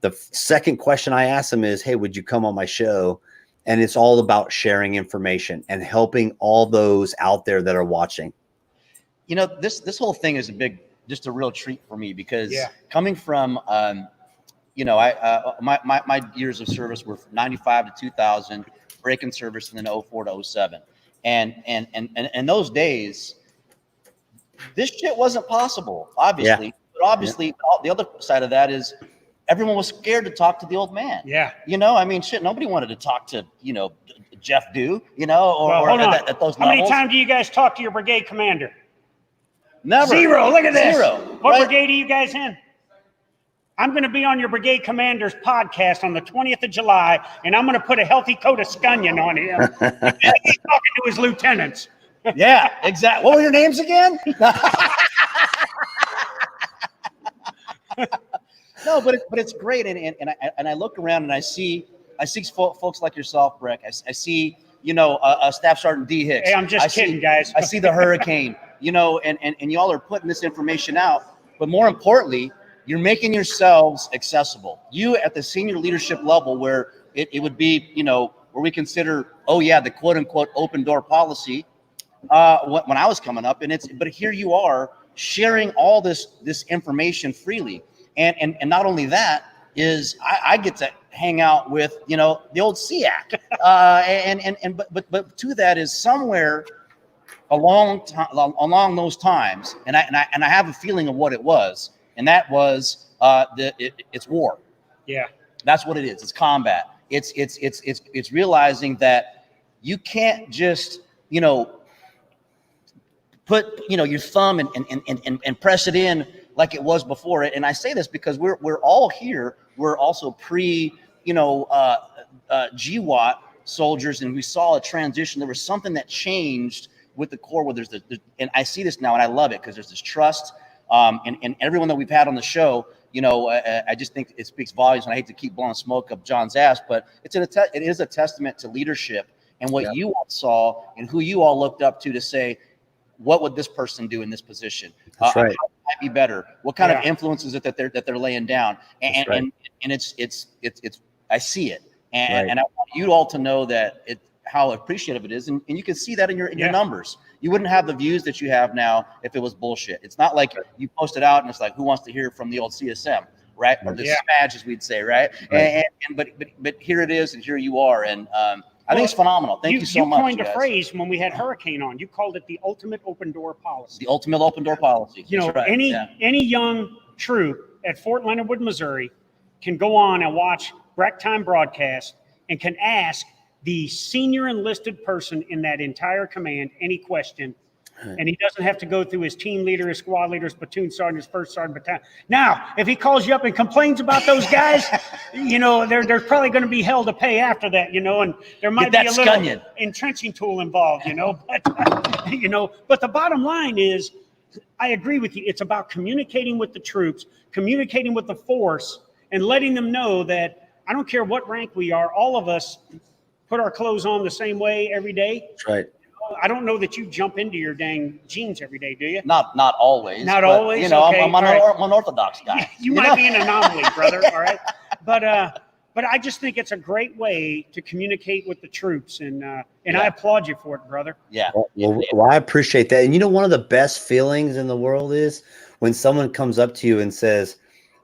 Speaker 4: the second question I ask them is, hey, would you come on my show? And it's all about sharing information and helping all those out there that are watching.
Speaker 1: You know, this whole thing is just a real treat for me, because coming from, you know, my years of service were 95 to 2000, break-in service, and then 04 to 07. And those days, this shit wasn't possible, obviously.
Speaker 4: Yeah.
Speaker 1: But obviously, the other side of that is everyone was scared to talk to the old man.
Speaker 2: Yeah.
Speaker 1: You know, I mean, shit, nobody wanted to talk to, you know, Jeff Dew, you know, or
Speaker 2: hold on.
Speaker 1: at those levels.
Speaker 2: How many times do you guys talk to your brigade commander?
Speaker 1: Never.
Speaker 2: Zero. Look at this.
Speaker 1: Zero.
Speaker 2: What
Speaker 1: Right?
Speaker 2: brigade are you guys in? I'm going to be on your brigade commander's podcast on the 20th of July, and I'm going to put a healthy coat of scunion on him. And he's talking to his lieutenants.
Speaker 1: Yeah, exactly. What were your names again? No, but it's great, and I look around and I see folks like yourself, Breck. I see, you know, Staff Sergeant D. Hicks.
Speaker 2: Hey, I'm just kidding, guys.
Speaker 1: I see the Hurricane, you know, and y'all are putting this information out. But more importantly, you're making yourselves accessible. You at the senior leadership level, where it would be, you know, where we consider, oh yeah, the quote unquote open door policy. When I was coming up, but here you are sharing all this information freely. And not only that is I get to hang out with, you know, the old SEAC, but to that is somewhere along those times, and I have a feeling of what it was, and that was it's war.
Speaker 2: Yeah,
Speaker 1: that's what it is. It's combat. It's realizing that you can't just, you know, put, you know, your thumb and press it in like it was before it. And I say this because we're all here. We're also pre, you know, GWAT soldiers, and we saw a transition. There was something that changed with the Corps, where and I see this now, and I love it, because there's this trust. And everyone that we've had on the show, I just think it speaks volumes, and I hate to keep blowing smoke up John's ass, but it is a testament to leadership and what you all saw and who you all looked up to say, what would this person do in this position?
Speaker 4: That's right.
Speaker 1: How might be better? What kind of influence is it that they're laying down? And it's I see it, and I want you all to know that how appreciative it is, and you can see that in your numbers. You wouldn't have the views that you have now if it was bullshit. It's not like you post it out and it's like, who wants to hear from the old CSM, right? Or the smash, as we'd say, right? But here it is, and here you are, and I think it's phenomenal. Thank you so much.
Speaker 2: You coined a phrase when we had Hurricane on. You called it the ultimate open door policy.
Speaker 1: The ultimate open door policy.
Speaker 2: Any young troop at Fort Leonard Wood, Missouri, can go on and watch Breck Time broadcast and can ask the senior enlisted person in that entire command any question, and he doesn't have to go through his team leader, his squad leader, his platoon sergeant, his first sergeant battalion. Now, if he calls you up and complains about those guys, there's probably going to be hell to pay after that, and there might be a little entrenching tool involved, but but the bottom line is, I agree with you. It's about communicating with the troops, communicating with the force, and letting them know that I don't care what rank we are, all of us put our clothes on the same way every day.
Speaker 4: That's right.
Speaker 2: I don't know that you jump into your dang jeans every day, do you?
Speaker 1: Not always.
Speaker 2: Not always.
Speaker 1: Okay, I'm an unorthodox guy.
Speaker 2: You might be an anomaly, brother. All right, but I just think it's a great way to communicate with the troops, and I applaud you for it, brother.
Speaker 1: Yeah.
Speaker 4: Well, I appreciate that. And one of the best feelings in the world is when someone comes up to you and says,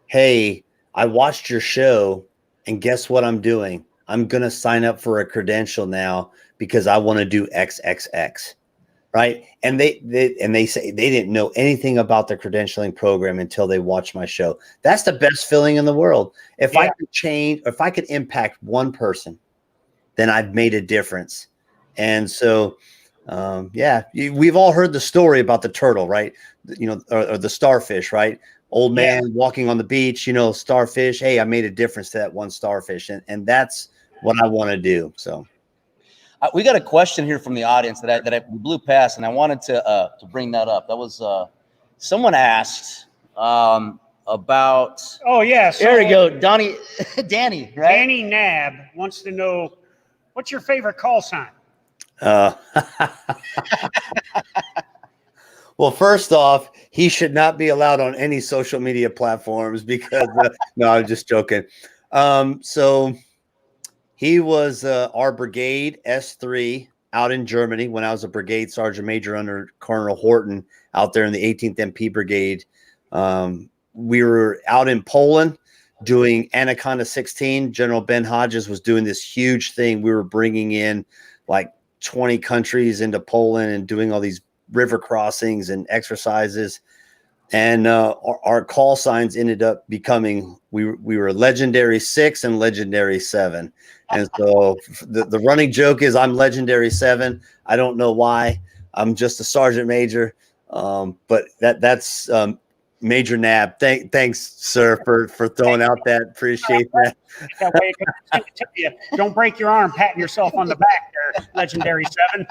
Speaker 4: "Hey, I watched your show, and guess what I'm doing? I'm going to sign up for a credential now because I want to do XXX." Right. And they say they didn't know anything about the credentialing program until they watched my show. That's the best feeling in the world. If I could change, if I could impact one person, then I've made a difference. And so, we've all heard the story about the turtle, right? Or the starfish, right? Old man walking on the beach, starfish. Hey, I made a difference to that one starfish. And that's what I want to do. So
Speaker 1: we got a question here from the audience that I blew past, and I wanted to bring that up. That was someone asked about.
Speaker 2: Oh yes,
Speaker 1: there we go, Danny, right?
Speaker 2: Danny Nab wants to know, what's your favorite call sign?
Speaker 4: Well, first off, he should not be allowed on any social media platforms because no, I'm just joking. So he was our brigade S3 out in Germany when I was a brigade sergeant major under Colonel Horton out there in the 18th MP Brigade. We were out in Poland doing Anaconda 16. General Ben Hodges was doing this huge thing. We were bringing in like 20 countries into Poland and doing all these river crossings and exercises. And our call signs ended up becoming, we were Legendary 6 and Legendary 7. And so the running joke is I'm Legendary 7. I don't know why. I'm just a sergeant major. But that's Major Nab. Thanks, sir, for throwing out that. Appreciate that.
Speaker 2: That way don't break your arm patting yourself on the back there, Legendary 7.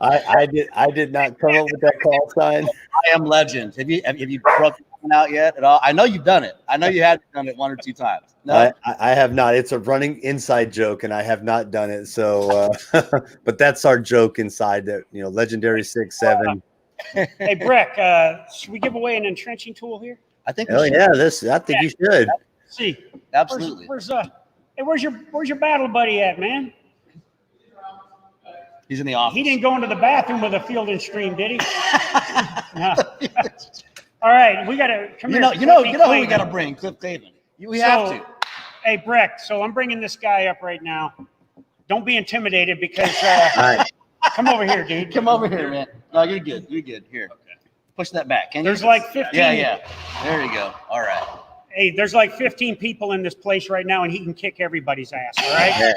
Speaker 4: I did not come up with that call sign.
Speaker 1: I am legend. Have you broken one out yet at all? I know you've done it. I know you have done it one or two times. No,
Speaker 4: I have not. It's a running inside joke, and I have not done it. So, but that's our joke inside that Legendary 6, 7.
Speaker 2: Hey Breck, should we give away an entrenching tool here?
Speaker 1: I think.
Speaker 4: Oh yeah, I think you should.
Speaker 2: Let's see,
Speaker 1: absolutely.
Speaker 2: Where's your battle buddy at, man?
Speaker 1: He's in the office.
Speaker 2: He didn't go into the bathroom with a Field and Stream, did he? No. All right, we gotta come here.
Speaker 1: You know who we gotta bring, Cliff Taven. We have to.
Speaker 2: Hey Breck, so I'm bringing this guy up right now. Don't be intimidated because. Come over here, dude.
Speaker 1: Come over here, man. No, you're good. You're good. Here. Okay. Push that back. Can you?
Speaker 2: There's like 15.
Speaker 1: Yeah. There you go. All right.
Speaker 2: Hey, there's like 15 people in this place right now, and he can kick everybody's ass. All right.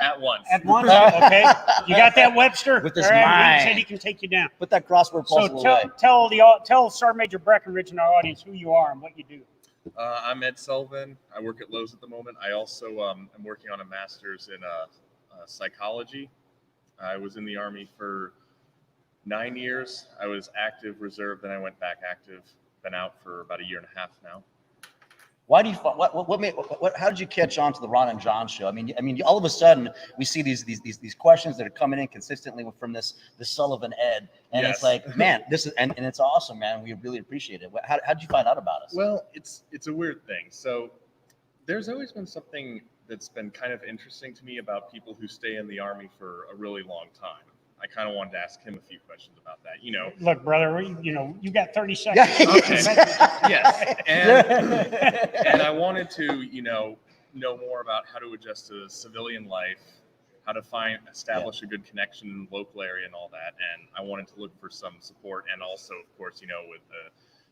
Speaker 5: At once.
Speaker 2: At once. Okay. You got that, Webster?
Speaker 1: With this
Speaker 2: mind. He said he can take you down.
Speaker 1: Put that crossword puzzle away.
Speaker 2: Tell Sergeant Major Breckenridge and our audience who you are and what you do.
Speaker 5: I'm Ed Sullivan. I work at Lowe's at the moment. I also am working on a master's in psychology. I was in the Army for 9 years. I was active reserve, then I went back active. been out for about 1.5 years now.
Speaker 1: Why do you how did you catch on to the Ron and John show? I mean, all of a sudden we see these questions that are coming in consistently from this Sullivan Ed, and
Speaker 5: Yes.
Speaker 1: it's like, man, this is and it's awesome, man. We really appreciate it. How did you find out about us?
Speaker 5: Well, it's a weird thing. So there's always been something that's been kind of interesting to me about people who stay in the Army for a really long time. I kind of wanted to ask him a few questions about that.
Speaker 2: Look, brother, you got 30 seconds.
Speaker 5: Okay. Yes. And I wanted to, know more about how to adjust to civilian life, how to establish a good connection in the local area and all that. And I wanted to look for some support. And also, of course, with the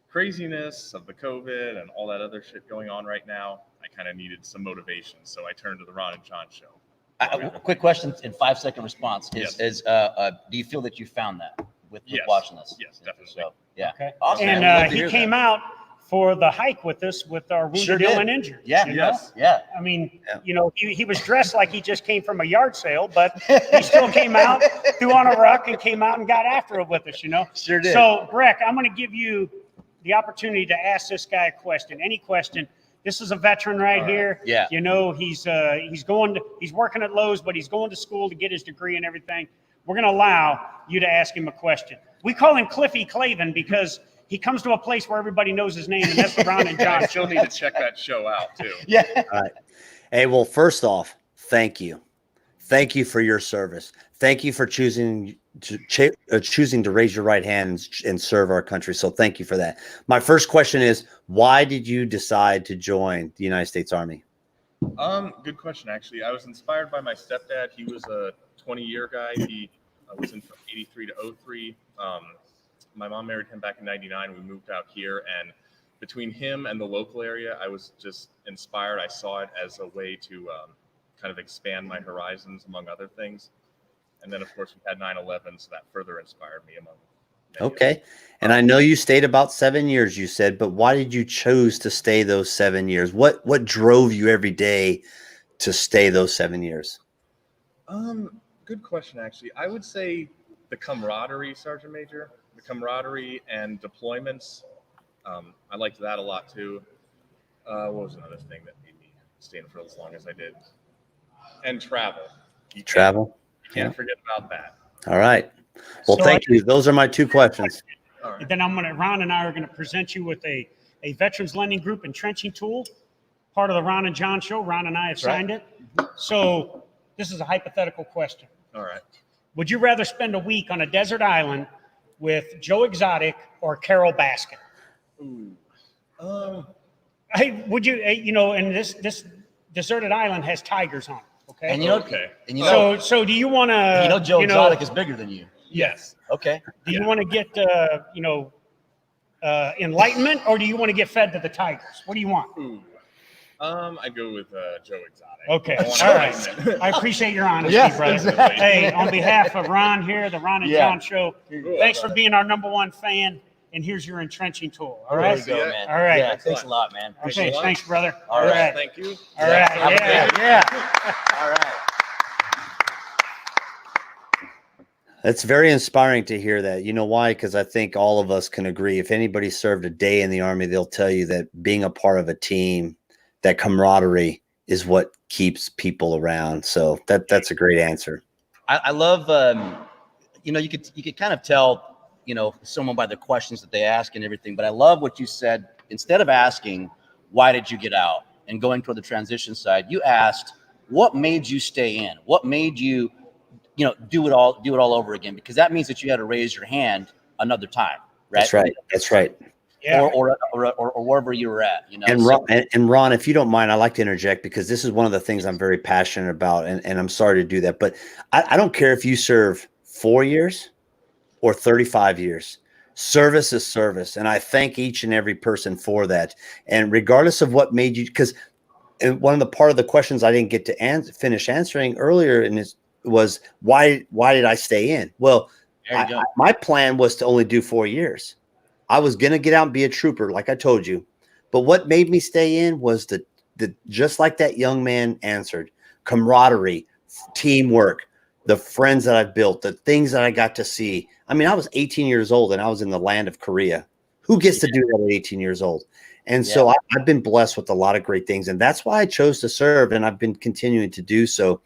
Speaker 5: craziness of the COVID and all that other shit going on right now, I kind of needed some motivation. So I turned to the Ron and John show.
Speaker 1: A quick question in 5-second response is,
Speaker 5: Yes.
Speaker 1: do you feel that you found that with
Speaker 5: Yes.
Speaker 1: watching this?
Speaker 5: Yes, definitely.
Speaker 1: So, yeah.
Speaker 2: Okay.
Speaker 1: Awesome, man. We'd love
Speaker 2: And
Speaker 1: to
Speaker 2: he
Speaker 1: hear
Speaker 2: came
Speaker 1: that.
Speaker 2: out for the hike with us with our wounded,
Speaker 1: Sure
Speaker 2: ill,
Speaker 1: did.
Speaker 2: and injured.
Speaker 1: Yeah.
Speaker 2: you know?
Speaker 5: Yes.
Speaker 1: Yeah.
Speaker 2: I mean,
Speaker 4: Yeah.
Speaker 2: he was dressed like he just came from a yard sale, but he still came out, threw on a ruck, and came out and got after it with us,
Speaker 1: Sure did.
Speaker 2: So, Breck, I'm going to give you the opportunity to ask this guy a question, any question. This is a veteran right here.
Speaker 1: Yeah.
Speaker 2: He's working at Lowe's, but he's going to school to get his degree and everything. We're going to allow you to ask him a question. We call him Cliffy Clavin because he comes to a place where everybody knows his name, and that's the Ron and John
Speaker 5: I still need to check that show out too.
Speaker 1: Yeah.
Speaker 4: All right. Hey, well, first off, thank you. Thank you for your service. Thank you for choosing to raise your right hand and serve our country. So thank you for that. My first question is, why did you decide to join the United States Army?
Speaker 5: Good question, actually. I was inspired by my stepdad. He was a 20-year guy. He was in from 83 to 03. My mom married him back in 99. We moved out here, and between him and the local area, I was just inspired. I saw it as a way to kind of expand my horizons, among other things. And then, of course, we had 9/11, so that further inspired me among many
Speaker 4: Okay.
Speaker 5: others.
Speaker 4: And I know you stayed about 7 years, you said, but why did you choose to stay those 7 years? What drove you every day to stay those 7 years?
Speaker 5: Good question, actually. I would say the camaraderie, Sergeant Major, the camaraderie and deployments. I liked that a lot too. What was another thing that made me stay in for as long as I did? And travel.
Speaker 4: Travel.
Speaker 5: You can't forget about that.
Speaker 4: All right. Well,
Speaker 2: So
Speaker 4: thank you. Those are my 2 questions.
Speaker 5: All right.
Speaker 2: And then Ron and I are going to present you with a Veterans Lending Group entrenching tool, part of the Ron and John show. Ron and I have signed it. So this is a hypothetical question.
Speaker 5: All right.
Speaker 2: Would you rather spend a week on a desert island with 𝘽𝙧𝙚 or Carol Baskin?
Speaker 5: Ooh.
Speaker 2: Would you, and this deserted island has tigers on it. Okay.
Speaker 1: And
Speaker 5: Okay.
Speaker 2: So do you want to,
Speaker 1: Joe Exotic is bigger than you.
Speaker 5: Yes.
Speaker 1: Okay.
Speaker 2: do you want to get, enlightenment, or do you want to get fed to the tigers? What do you want?
Speaker 5: Ooh. I go with 𝘽𝙧𝙚.
Speaker 2: Okay.
Speaker 5: I want
Speaker 2: All right.
Speaker 5: enlightenment.
Speaker 2: I appreciate your honesty,
Speaker 1: Yes,
Speaker 2: brother.
Speaker 1: exactly.
Speaker 2: Hey, on behalf of Ron here, the Ron and
Speaker 1: Yeah.
Speaker 2: John show,
Speaker 5: Cool.
Speaker 2: thanks for being our #1 fan. And here's your entrenching tool. All
Speaker 1: There
Speaker 2: right.
Speaker 1: you go,
Speaker 5: Yeah.
Speaker 1: man.
Speaker 2: All right.
Speaker 1: Yeah, thanks a lot, man. Appreciate
Speaker 2: Okay.
Speaker 1: it.
Speaker 2: Thanks, brother.
Speaker 1: All right.
Speaker 5: Thank you.
Speaker 2: All right.
Speaker 1: Have a
Speaker 2: Yeah.
Speaker 1: good day. Yeah. All right.
Speaker 4: It's very inspiring to hear that. You know why? Because I think all of us can agree. If anybody served a day in the Army, they'll tell you that being a part of a team, that camaraderie is what keeps people around. So that's a great answer.
Speaker 1: I love, you could kind of tell, someone by the questions that they ask and everything, but I love what you said. Instead of asking, why did you get out and going toward the transition side, you asked, what made you stay in? What made you, do it all over again? Because that means that you had to raise your hand another time, right?
Speaker 4: That's right. That's right.
Speaker 2: Yeah.
Speaker 1: Or wherever you were at,
Speaker 4: And Ron, if you don't mind, I like to interject because this is one of the things I'm very passionate about, and I'm sorry to do that, but I don't care if you serve 4 years or 35 years. Service is service, and I thank each and every person for that. And regardless of what made you, because one of the part of the questions I didn't get to finish answering earlier in this was why did I stay in? Well, my plan was to only do 4 years. I was going to get out and be a trooper, like I told you. But what made me stay in was the just like that young man answered, camaraderie, teamwork, the friends that I've built, the things that I got to see. I mean, I was 18 years old and I was in the land of Korea. Who gets to do that at 18 years old? And so I've been blessed with a lot of great things. And that's why I chose to serve. And I've been continuing to do so.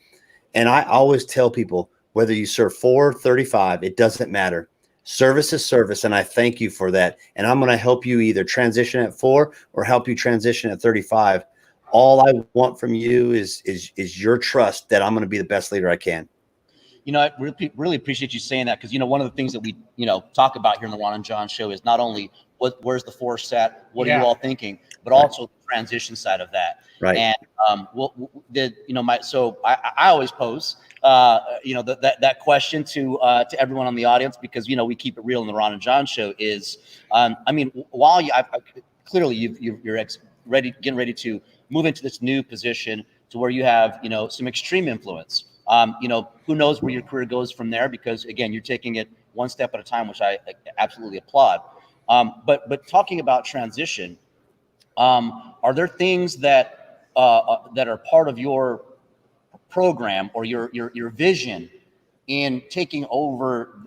Speaker 4: And I always tell people, whether you serve 4, 35, it doesn't matter. Service is service. And I thank you for that. And I'm going to help you either transition at 4 or help you transition at 35. All I want from you is your trust that I'm going to be the best leader I can.
Speaker 1: You know, I really appreciate you saying that, because, you know, one of the things that we, you know, talk about here in the Ron and John show is not only where's the force at, what are you all thinking, but also the transition side of that.
Speaker 4: Right.
Speaker 1: And I always pose, you know, that question to everyone on the audience, because, you know, we keep it real in the Ron and John show is, I mean, while clearly you're getting ready to move into this new position to where you have, you know, some extreme influence. You know, who knows where your career goes from there, because again, you're taking it one step at a time, which I absolutely applaud. But talking about transition, are there things that are part of your program or your vision in taking over,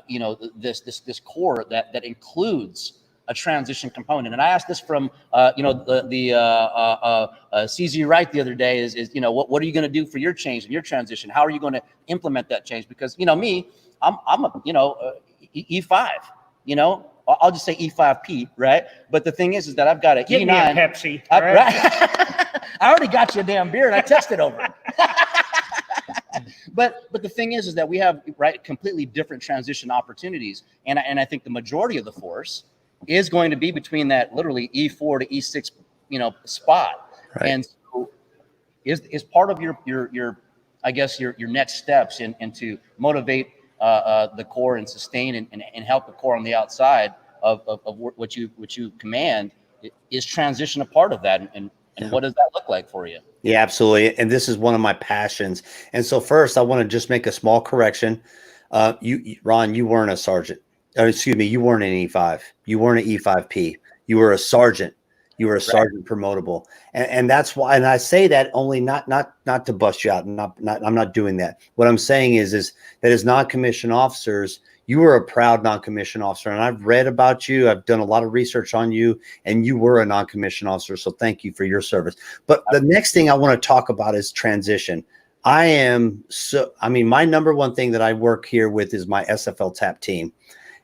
Speaker 1: you know, this core that includes a transition component? And I asked this from, you know, the CZ Wright the other day is, you know, what are you going to do for your change and your transition? How are you going to implement that change? Because, you know, me, I'm a, you know, E5, you know, I'll just say E5P, right? But the thing is that I've got an
Speaker 2: Give
Speaker 1: E9.
Speaker 2: me a Pepsi, all right?
Speaker 1: Right? I already got you a damn beer and I tested over it. But the thing is that we have completely different transition opportunities. And I think the majority of the force is going to be between that literally E4 to E6, you know, spot.
Speaker 4: Right.
Speaker 1: And so is part of your I guess your next steps and to motivate the core and sustain and help the core on the outside of what you command, is transition a part of that? And what does that look like for you?
Speaker 4: Yeah, absolutely. And this is one of my passions. And so first, I want to just make a small correction. Ron, you weren't a sergeant. Excuse me, you weren't an E5. You weren't an E5P. You were a sergeant. You were a sergeant promotable. And that's why, and I say that only not to bust you out. I'm not doing that. What I'm saying is that as non-commissioned officers, you were a proud non-commissioned officer. And I've read about you. I've done a lot of research on you, and you were a non-commissioned officer. So thank you for your service. But the next thing I want to talk about is transition. I mean, my number one thing that I work here with is my SFL TAP team.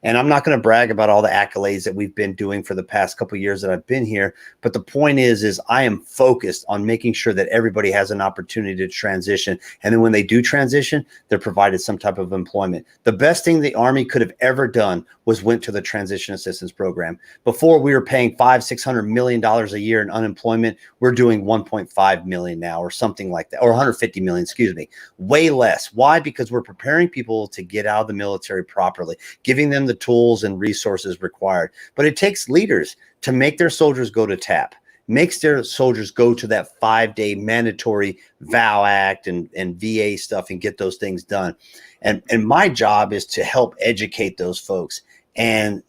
Speaker 4: And I'm not going to brag about all the accolades that we've been doing for the past couple of years that I've been here. But the point is I am focused on making sure that everybody has an opportunity to transition. And then when they do transition, they're provided some type of employment. The best thing the Army could have ever done was went to the transition assistance program. Before, we were paying $500-600 million a year in unemployment. We're doing 1.5 million now, or something like that, or 150 million, excuse me, way less. Why? Because we're preparing people to get out of the military properly, giving them the tools and resources required. But it takes leaders to make their soldiers go to TAP, makes their soldiers go to that 5-day mandatory VOW Act and VA stuff and get those things done. And my job is to help educate those folks. And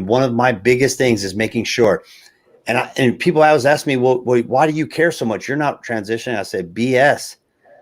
Speaker 4: one of my biggest things is making sure, and people always ask me, well, why do you care so much? You're not transitioning. I said, BS.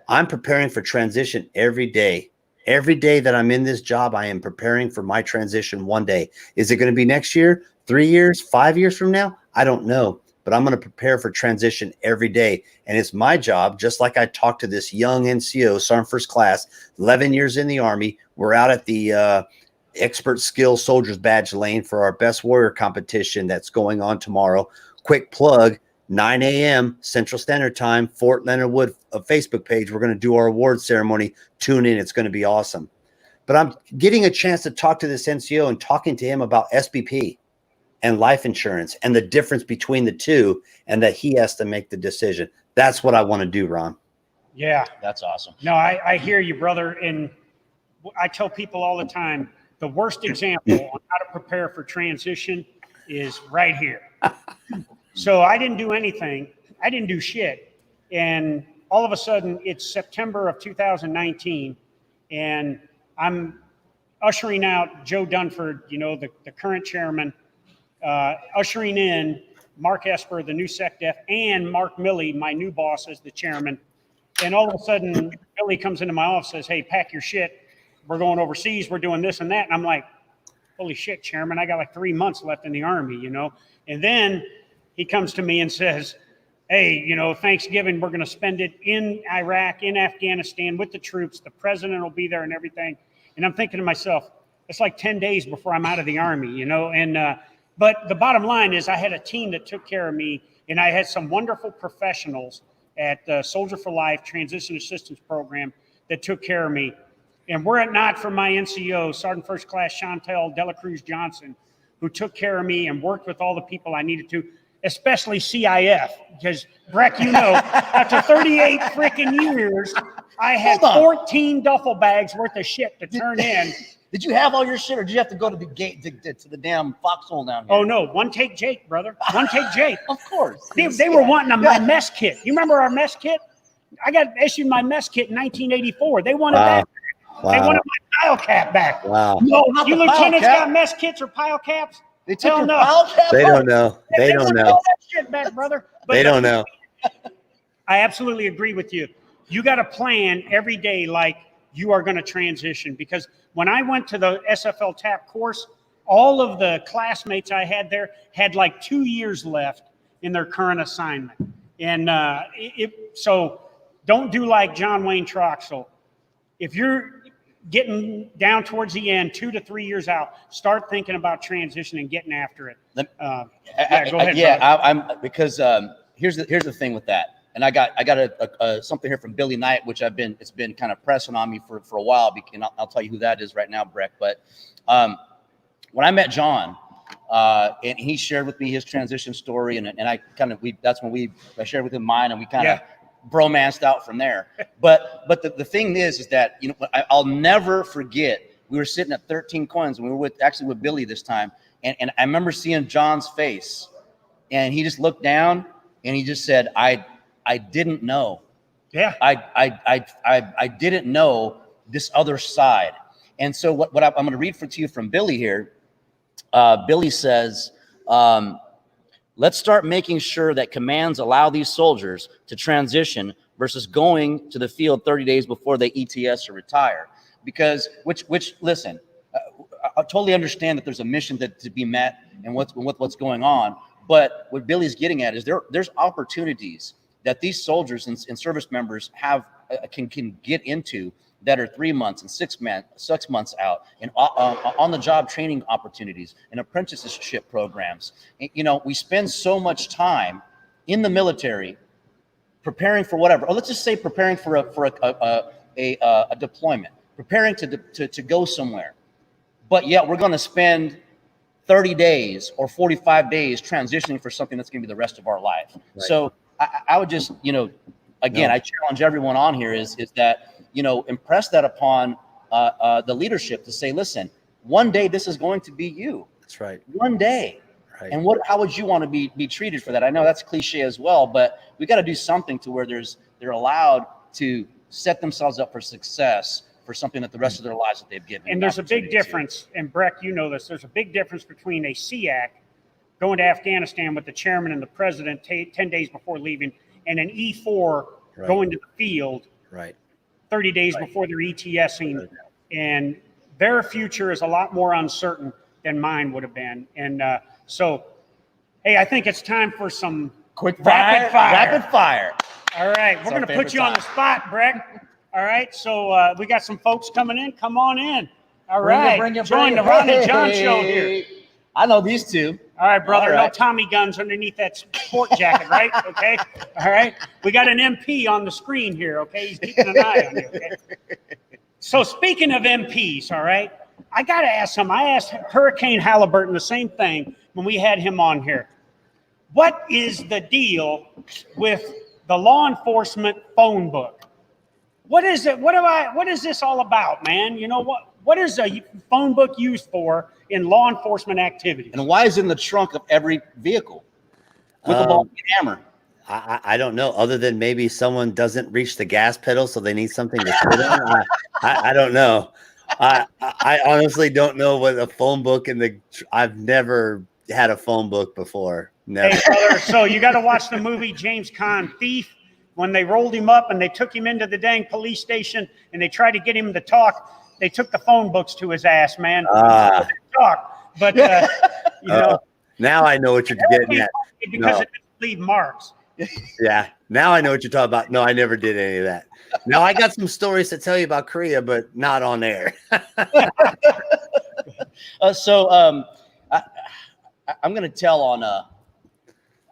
Speaker 4: I'm preparing for transition every day. Every day that I'm in this job, I am preparing for my transition one day. Is it going to be next year, 3 years, 5 years from now? I don't know, but I'm going to prepare for transition every day. And it's my job, just like I talked to this young NCO, Sergeant First Class, 11 years in the Army. We're out at the Expert Skill Soldiers Badge Lane for our Best Warrior competition that's going on tomorrow. Quick plug. 9 a.m. Central Standard Time, Fort Leonard Wood Facebook page. We're going to do our award ceremony. Tune in. It's going to be awesome. But I'm getting a chance to talk to this NCO and talking to him about SBP and life insurance and the difference between the two, and that he has to make the decision. That's what I want to do, Ron.
Speaker 2: Yeah.
Speaker 1: That's awesome.
Speaker 2: No, I hear you, brother. And I tell people all the time, the worst example on how to prepare for transition is right here. So I didn't do anything. I didn't do shit. And all of a sudden, it's September of 2019, and I'm ushering out Joe Dunford, you know, the current chairman, ushering in Mark Esper, the new SecDef, and Mark Milley, my new boss, as the chairman. And all of a sudden, Milley comes into my office and says, hey, pack your shit. We're going overseas. We're doing this and that. And I'm like, holy shit, Chairman, I got like 3 months left in the Army, you know? And then he comes to me and says, hey, you know, Thanksgiving, we're going to spend it in Iraq, in Afghanistan with the troops. The president will be there and everything. And I'm thinking to myself, it's like 10 days before I'm out of the Army, you know? And, but the bottom line is I had a team that took care of me, and I had some wonderful professionals at the Soldier for Life Transition Assistance Program that took care of me. And were it not for my NCO, Sergeant First Class Chantel Dela Cruz Johnson, who took care of me and worked with all the people I needed to, especially CIF, because Breck, you know, after 38 freaking years, I had 14 duffel bags worth of shit to turn in.
Speaker 1: Did you have all your shit, or did you have to go to the gate to the damn foxhole down here?
Speaker 2: Oh no, one take Jake, brother. One take Jake.
Speaker 1: Of course.
Speaker 2: They were wanting my mess kit. You remember our mess kit? I got issued my mess kit in 1984. They wanted that.
Speaker 4: Wow.
Speaker 2: They wanted my pile cap back.
Speaker 4: Wow.
Speaker 2: No,
Speaker 1: not
Speaker 2: you
Speaker 1: the pile
Speaker 2: lieutenants
Speaker 1: cap.
Speaker 2: got mess kits or pile caps?
Speaker 1: They took your
Speaker 2: no.
Speaker 1: pile cap?
Speaker 4: They don't know. They don't
Speaker 2: wanted
Speaker 4: know.
Speaker 2: all that shit back, brother. But
Speaker 4: They don't know.
Speaker 2: I absolutely agree with you. You got to plan every day like you are going to transition, because when I went to the SFL TAP course, all of the classmates I had there had like 2 years left in their current assignment. And so don't do like John Wayne Troxell. If you're getting down towards the end, 2 to 3 years out, start thinking about transition and getting after it. Go ahead.
Speaker 1: Yeah, because here's the thing with that. And I got something here from Billy Knight, which it's been kind of pressing on me for a while, and I'll tell you who that is right now, Breck. But when I met John, and he shared with me his transition story, and I kind of I shared with him mine, and we kind of bromanced out from there. But the thing is that, you know, I'll never forget, we were sitting at 13 Coins, and we were with Billy this time, and I remember seeing John's face, and he just looked down and he just said, I didn't know.
Speaker 2: Yeah.
Speaker 1: I didn't know this other side. And so what I'm going to read to you from Billy here. Billy says, let's start making sure that commands allow these soldiers to transition versus going to the field 30 days before they ETS or retire. Because, listen, I totally understand that there's a mission to be met and what's going on. But what Billy's getting at is there's opportunities that these soldiers and service members can get into that are 3 months and 6 months out, and on the job training opportunities and apprenticeship programs. And, you know, we spend so much time in the military preparing for whatever. Or let's just say preparing for a deployment, preparing to go somewhere. But yet we're going to spend 30 days or 45 days transitioning for something that's going to be the rest of our life. Right. So I would just, you know, again, I challenge everyone on here is that, you know, impress that upon the leadership to say, listen, one day this is going to be you.
Speaker 4: That's right.
Speaker 1: One day.
Speaker 4: Right.
Speaker 1: And how would you want to be treated for that? I know that's cliche as well, but we got to do something to where they're allowed to set themselves up for success for something that the rest of their lives that they've given.
Speaker 2: And there's a big difference, and Breck, you know this, there's a big difference between a SEAC going to Afghanistan with the chairman and the president 10 days before leaving, and an E4 going to the field 30 days before they're ETSing. And their future is a lot more uncertain than mine would have been. And so, hey, I think it's time for some
Speaker 1: quick
Speaker 2: rapid
Speaker 1: fire.
Speaker 2: All right, we're going to put you on the spot, Breck. All right, so we got some folks coming in. Come on in. All right, join the Ron and John show here.
Speaker 1: I know these two.
Speaker 2: All right, brother. No Tommy guns underneath that sport jacket, right? Okay. All right. We got an MP on the screen here. Okay, he's keeping an eye on you. Okay. So speaking of MPs, all right, I got to ask him. I asked Hurricane Halliburton the same thing when we had him on here. What is the deal with the law enforcement phone book? What is it? What is this all about, man? You know what is a phone book used for in law enforcement activities?
Speaker 1: And why is it in the trunk of every vehicle with a ball and hammer?
Speaker 4: I don't know, other than maybe someone doesn't reach the gas pedal, so they need something to sit on. I don't know. I honestly don't know what a phone book I've never had a phone book before. Never.
Speaker 2: Hey, brother, so you got to watch the movie James Caan Thief. When they rolled him up and they took him into the dang police station and they tried to get him to talk, they took the phone books to his ass, man. They're talk. But, you know.
Speaker 4: Now I know what you're getting at.
Speaker 2: Because it didn't leave marks.
Speaker 4: Yeah. Now I know what you're talking about. No, I never did any of that. Now I got some stories to tell you about Korea, but not on air.
Speaker 1: I'm going to tell on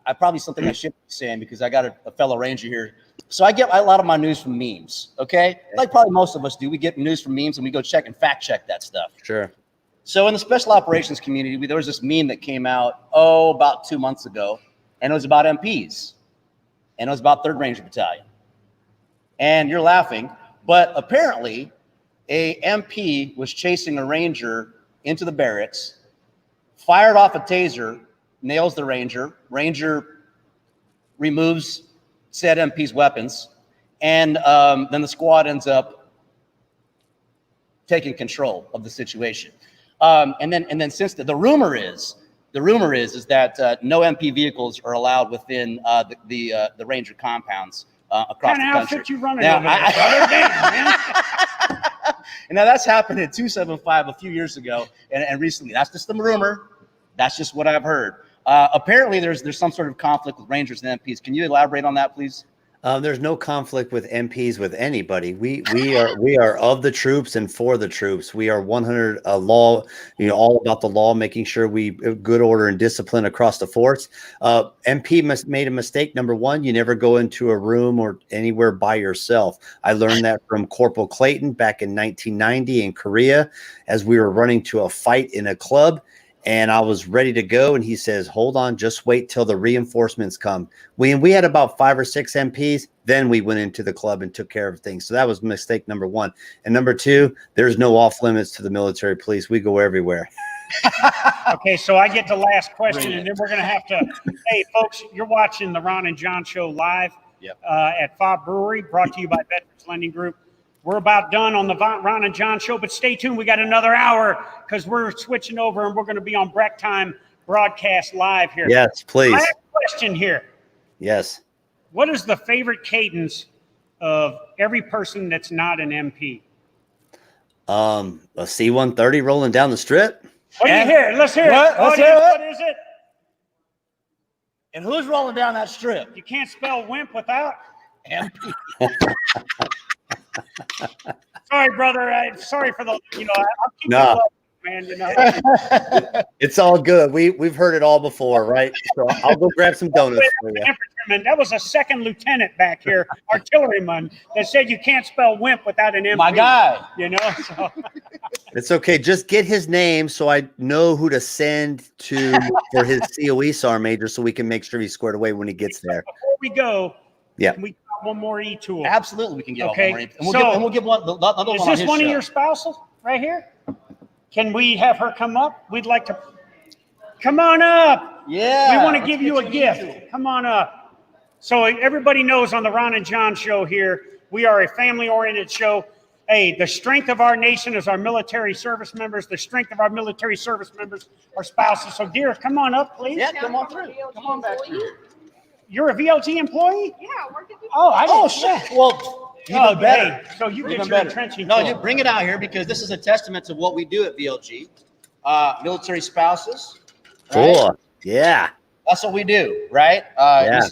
Speaker 1: I probably something I shouldn't be saying because I got a fellow ranger here. So I get a lot of my news from memes, okay? Like probably most of us do. We get news from memes and we go check and fact check that stuff.
Speaker 4: Sure.
Speaker 1: So in the special operations community, there was this meme that came out, about 2 months ago, and it was about MPs. And it was about 3rd Ranger Battalion. And you're laughing, but apparently a MP was chasing a ranger into the barracks, fired off a taser, nails the ranger removes said MP's weapons, and then the squad ends up taking control of the situation. And then since the rumor is that no MP vehicles are allowed within the ranger compounds across the country.
Speaker 2: What kind of outfit you running over there, brother? Damn, man.
Speaker 1: And now that's happened in 275 a few years ago, and recently. That's just the rumor. That's just what I've heard. Apparently, there's some sort of conflict with Rangers and MPs. Can you elaborate on that, please?
Speaker 4: There's no conflict with MPs with anybody. We are of the troops and for the troops. We are 100 law, all about the law, making sure we good order and discipline across the force. MP made a mistake. Number one, you never go into a room or anywhere by yourself. I learned that from Corporal Clayton back in 1990 in Korea, as we were running to a fight in a club. And I was ready to go. And he says, hold on, just wait till the reinforcements come. We had about 5 or 6 MPs. Then we went into the club and took care of things. So that was mistake number one. And number two, there's no off limits to the military police. We go everywhere.
Speaker 2: Okay, so I get the last question, and then we're going to have to, hey, folks, you're watching the Ron and John Show live at 𝘬𝗺 Brewery, brought to you by Veterans Lending Group. We're about done on the Ron and John Show, but stay tuned. We got another hour because we're switching over and we're going to be on break time broadcast live here.
Speaker 4: Yes, please.
Speaker 2: I have a question here.
Speaker 4: Yes.
Speaker 2: What is the favorite cadence of every person that's not an MP?
Speaker 4: A C-130 rolling down the strip.
Speaker 2: What do you hear? Let's hear it.
Speaker 1: Let's hear it.
Speaker 2: What is it?
Speaker 1: And who's rolling down that strip?
Speaker 2: You can't spell wimp without
Speaker 1: MP.
Speaker 2: Sorry, brother. Sorry for the, I'll keep you up, man.
Speaker 4: It's all good. We've heard it all before, right? So I'll go grab some donuts for you.
Speaker 2: That was a second lieutenant back here, artilleryman, that said you can't spell wimp without an MP.
Speaker 1: My guy.
Speaker 2: So.
Speaker 4: It's okay. Just get his name so I know who to send to for his COE SAR major so we can make sure he's squared away when he gets there.
Speaker 2: Before we go,
Speaker 4: yeah,
Speaker 2: we got one more E-tool.
Speaker 1: Absolutely, we can get one more E-tool.
Speaker 2: And
Speaker 1: we'll give one, another one on his show.
Speaker 2: Is this one of your spouses right here? Can we have her come up? We'd like to. Come on up.
Speaker 1: Yeah.
Speaker 2: We want to give you a gift. Come on up. So everybody knows on the Ron and John Show here, we are a family-oriented show. Hey, the strength of our nation is our military service members. The strength of our military service members are spouses. So, dear, come on up, please.
Speaker 1: Yeah, come on through. Come on back through.
Speaker 2: You're a VLG employee?
Speaker 6: Yeah, I work at the
Speaker 1: shit. Well, even better.
Speaker 2: Hey, so you get
Speaker 1: even
Speaker 2: your
Speaker 1: better.
Speaker 2: entrenching.
Speaker 1: No, you bring it out here because this is a testament to what we do at VLG. Military spouses. Right?
Speaker 4: Cool. Yeah.
Speaker 1: That's what we do, right?
Speaker 4: Yeah.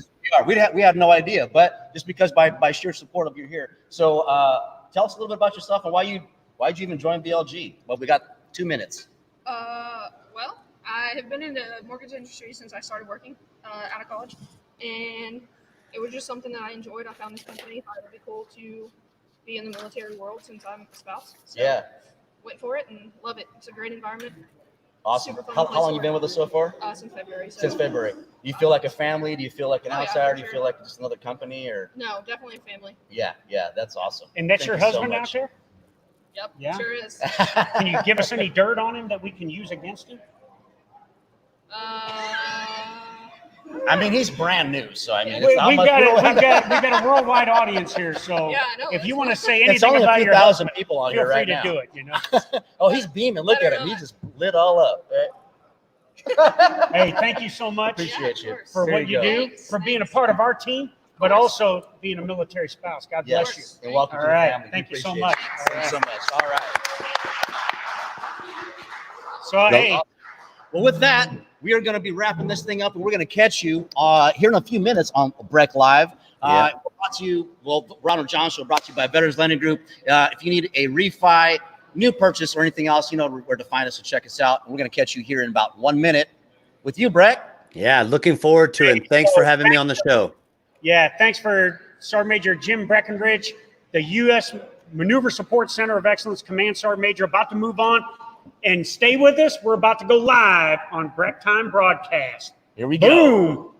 Speaker 1: We had no idea, but just because by sheer support of you here. So tell us a little bit about yourself and why'd you even join VLG? Well, we got 2 minutes.
Speaker 6: Well, I have been in the mortgage industry since I started working out of college, and it was just something that I enjoyed. I found this company. Thought it would be cool to be in the military world since I'm a spouse. So went for it and love it. It's a great environment.
Speaker 1: Awesome. How long you been with us so far?
Speaker 6: Since February. So.
Speaker 1: Since February. Do you feel like a family? Do you feel like an outsider?
Speaker 6: Yeah,
Speaker 1: Do you feel like just another company? Or
Speaker 6: no, definitely a family.
Speaker 1: Yeah, that's awesome.
Speaker 2: And that's your husband out there?
Speaker 6: Yep,
Speaker 2: yeah.
Speaker 6: Sure is.
Speaker 2: Can you give us any dirt on him that we can use against him?
Speaker 1: I mean, he's brand new, so I mean,
Speaker 2: we've got a worldwide audience here. So
Speaker 6: yeah, I know,
Speaker 2: if you want to say anything
Speaker 1: it's only
Speaker 2: about
Speaker 1: a few
Speaker 2: your
Speaker 1: thousand
Speaker 2: husband,
Speaker 1: people on here right now.
Speaker 2: feel free to do it.
Speaker 1: Oh, he's beaming. Look at him. He just lit all up.
Speaker 2: Hey, thank you so much.
Speaker 1: Appreciate you
Speaker 2: for what you do, for being a part of our team, but also being a military spouse. God bless you.
Speaker 1: And welcome to the family.
Speaker 2: Thank you so much.
Speaker 1: Thank you so much. All right.
Speaker 2: So, hey,
Speaker 1: Well, with that, we are going to be wrapping this thing up, and we're going to catch you here in a few minutes on Breck Live. Brought to you, Ron and John Show brought to you by Veterans Lending Group. If you need a refi, new purchase, or anything else, you know where to find us, so check us out. We're going to catch you here in about 1 minute with you, Breck.
Speaker 4: Yeah, looking forward to it. And thanks for having me on the show.
Speaker 2: Yeah, thanks for Sergeant Major Jim Breckenridge, the U.S. Maneuver Support Center of Excellence Command Sergeant Major, about to move on. And stay with us. We're about to go live on Breck Time Broadcast.
Speaker 1: Here we go.
Speaker 2: Boom.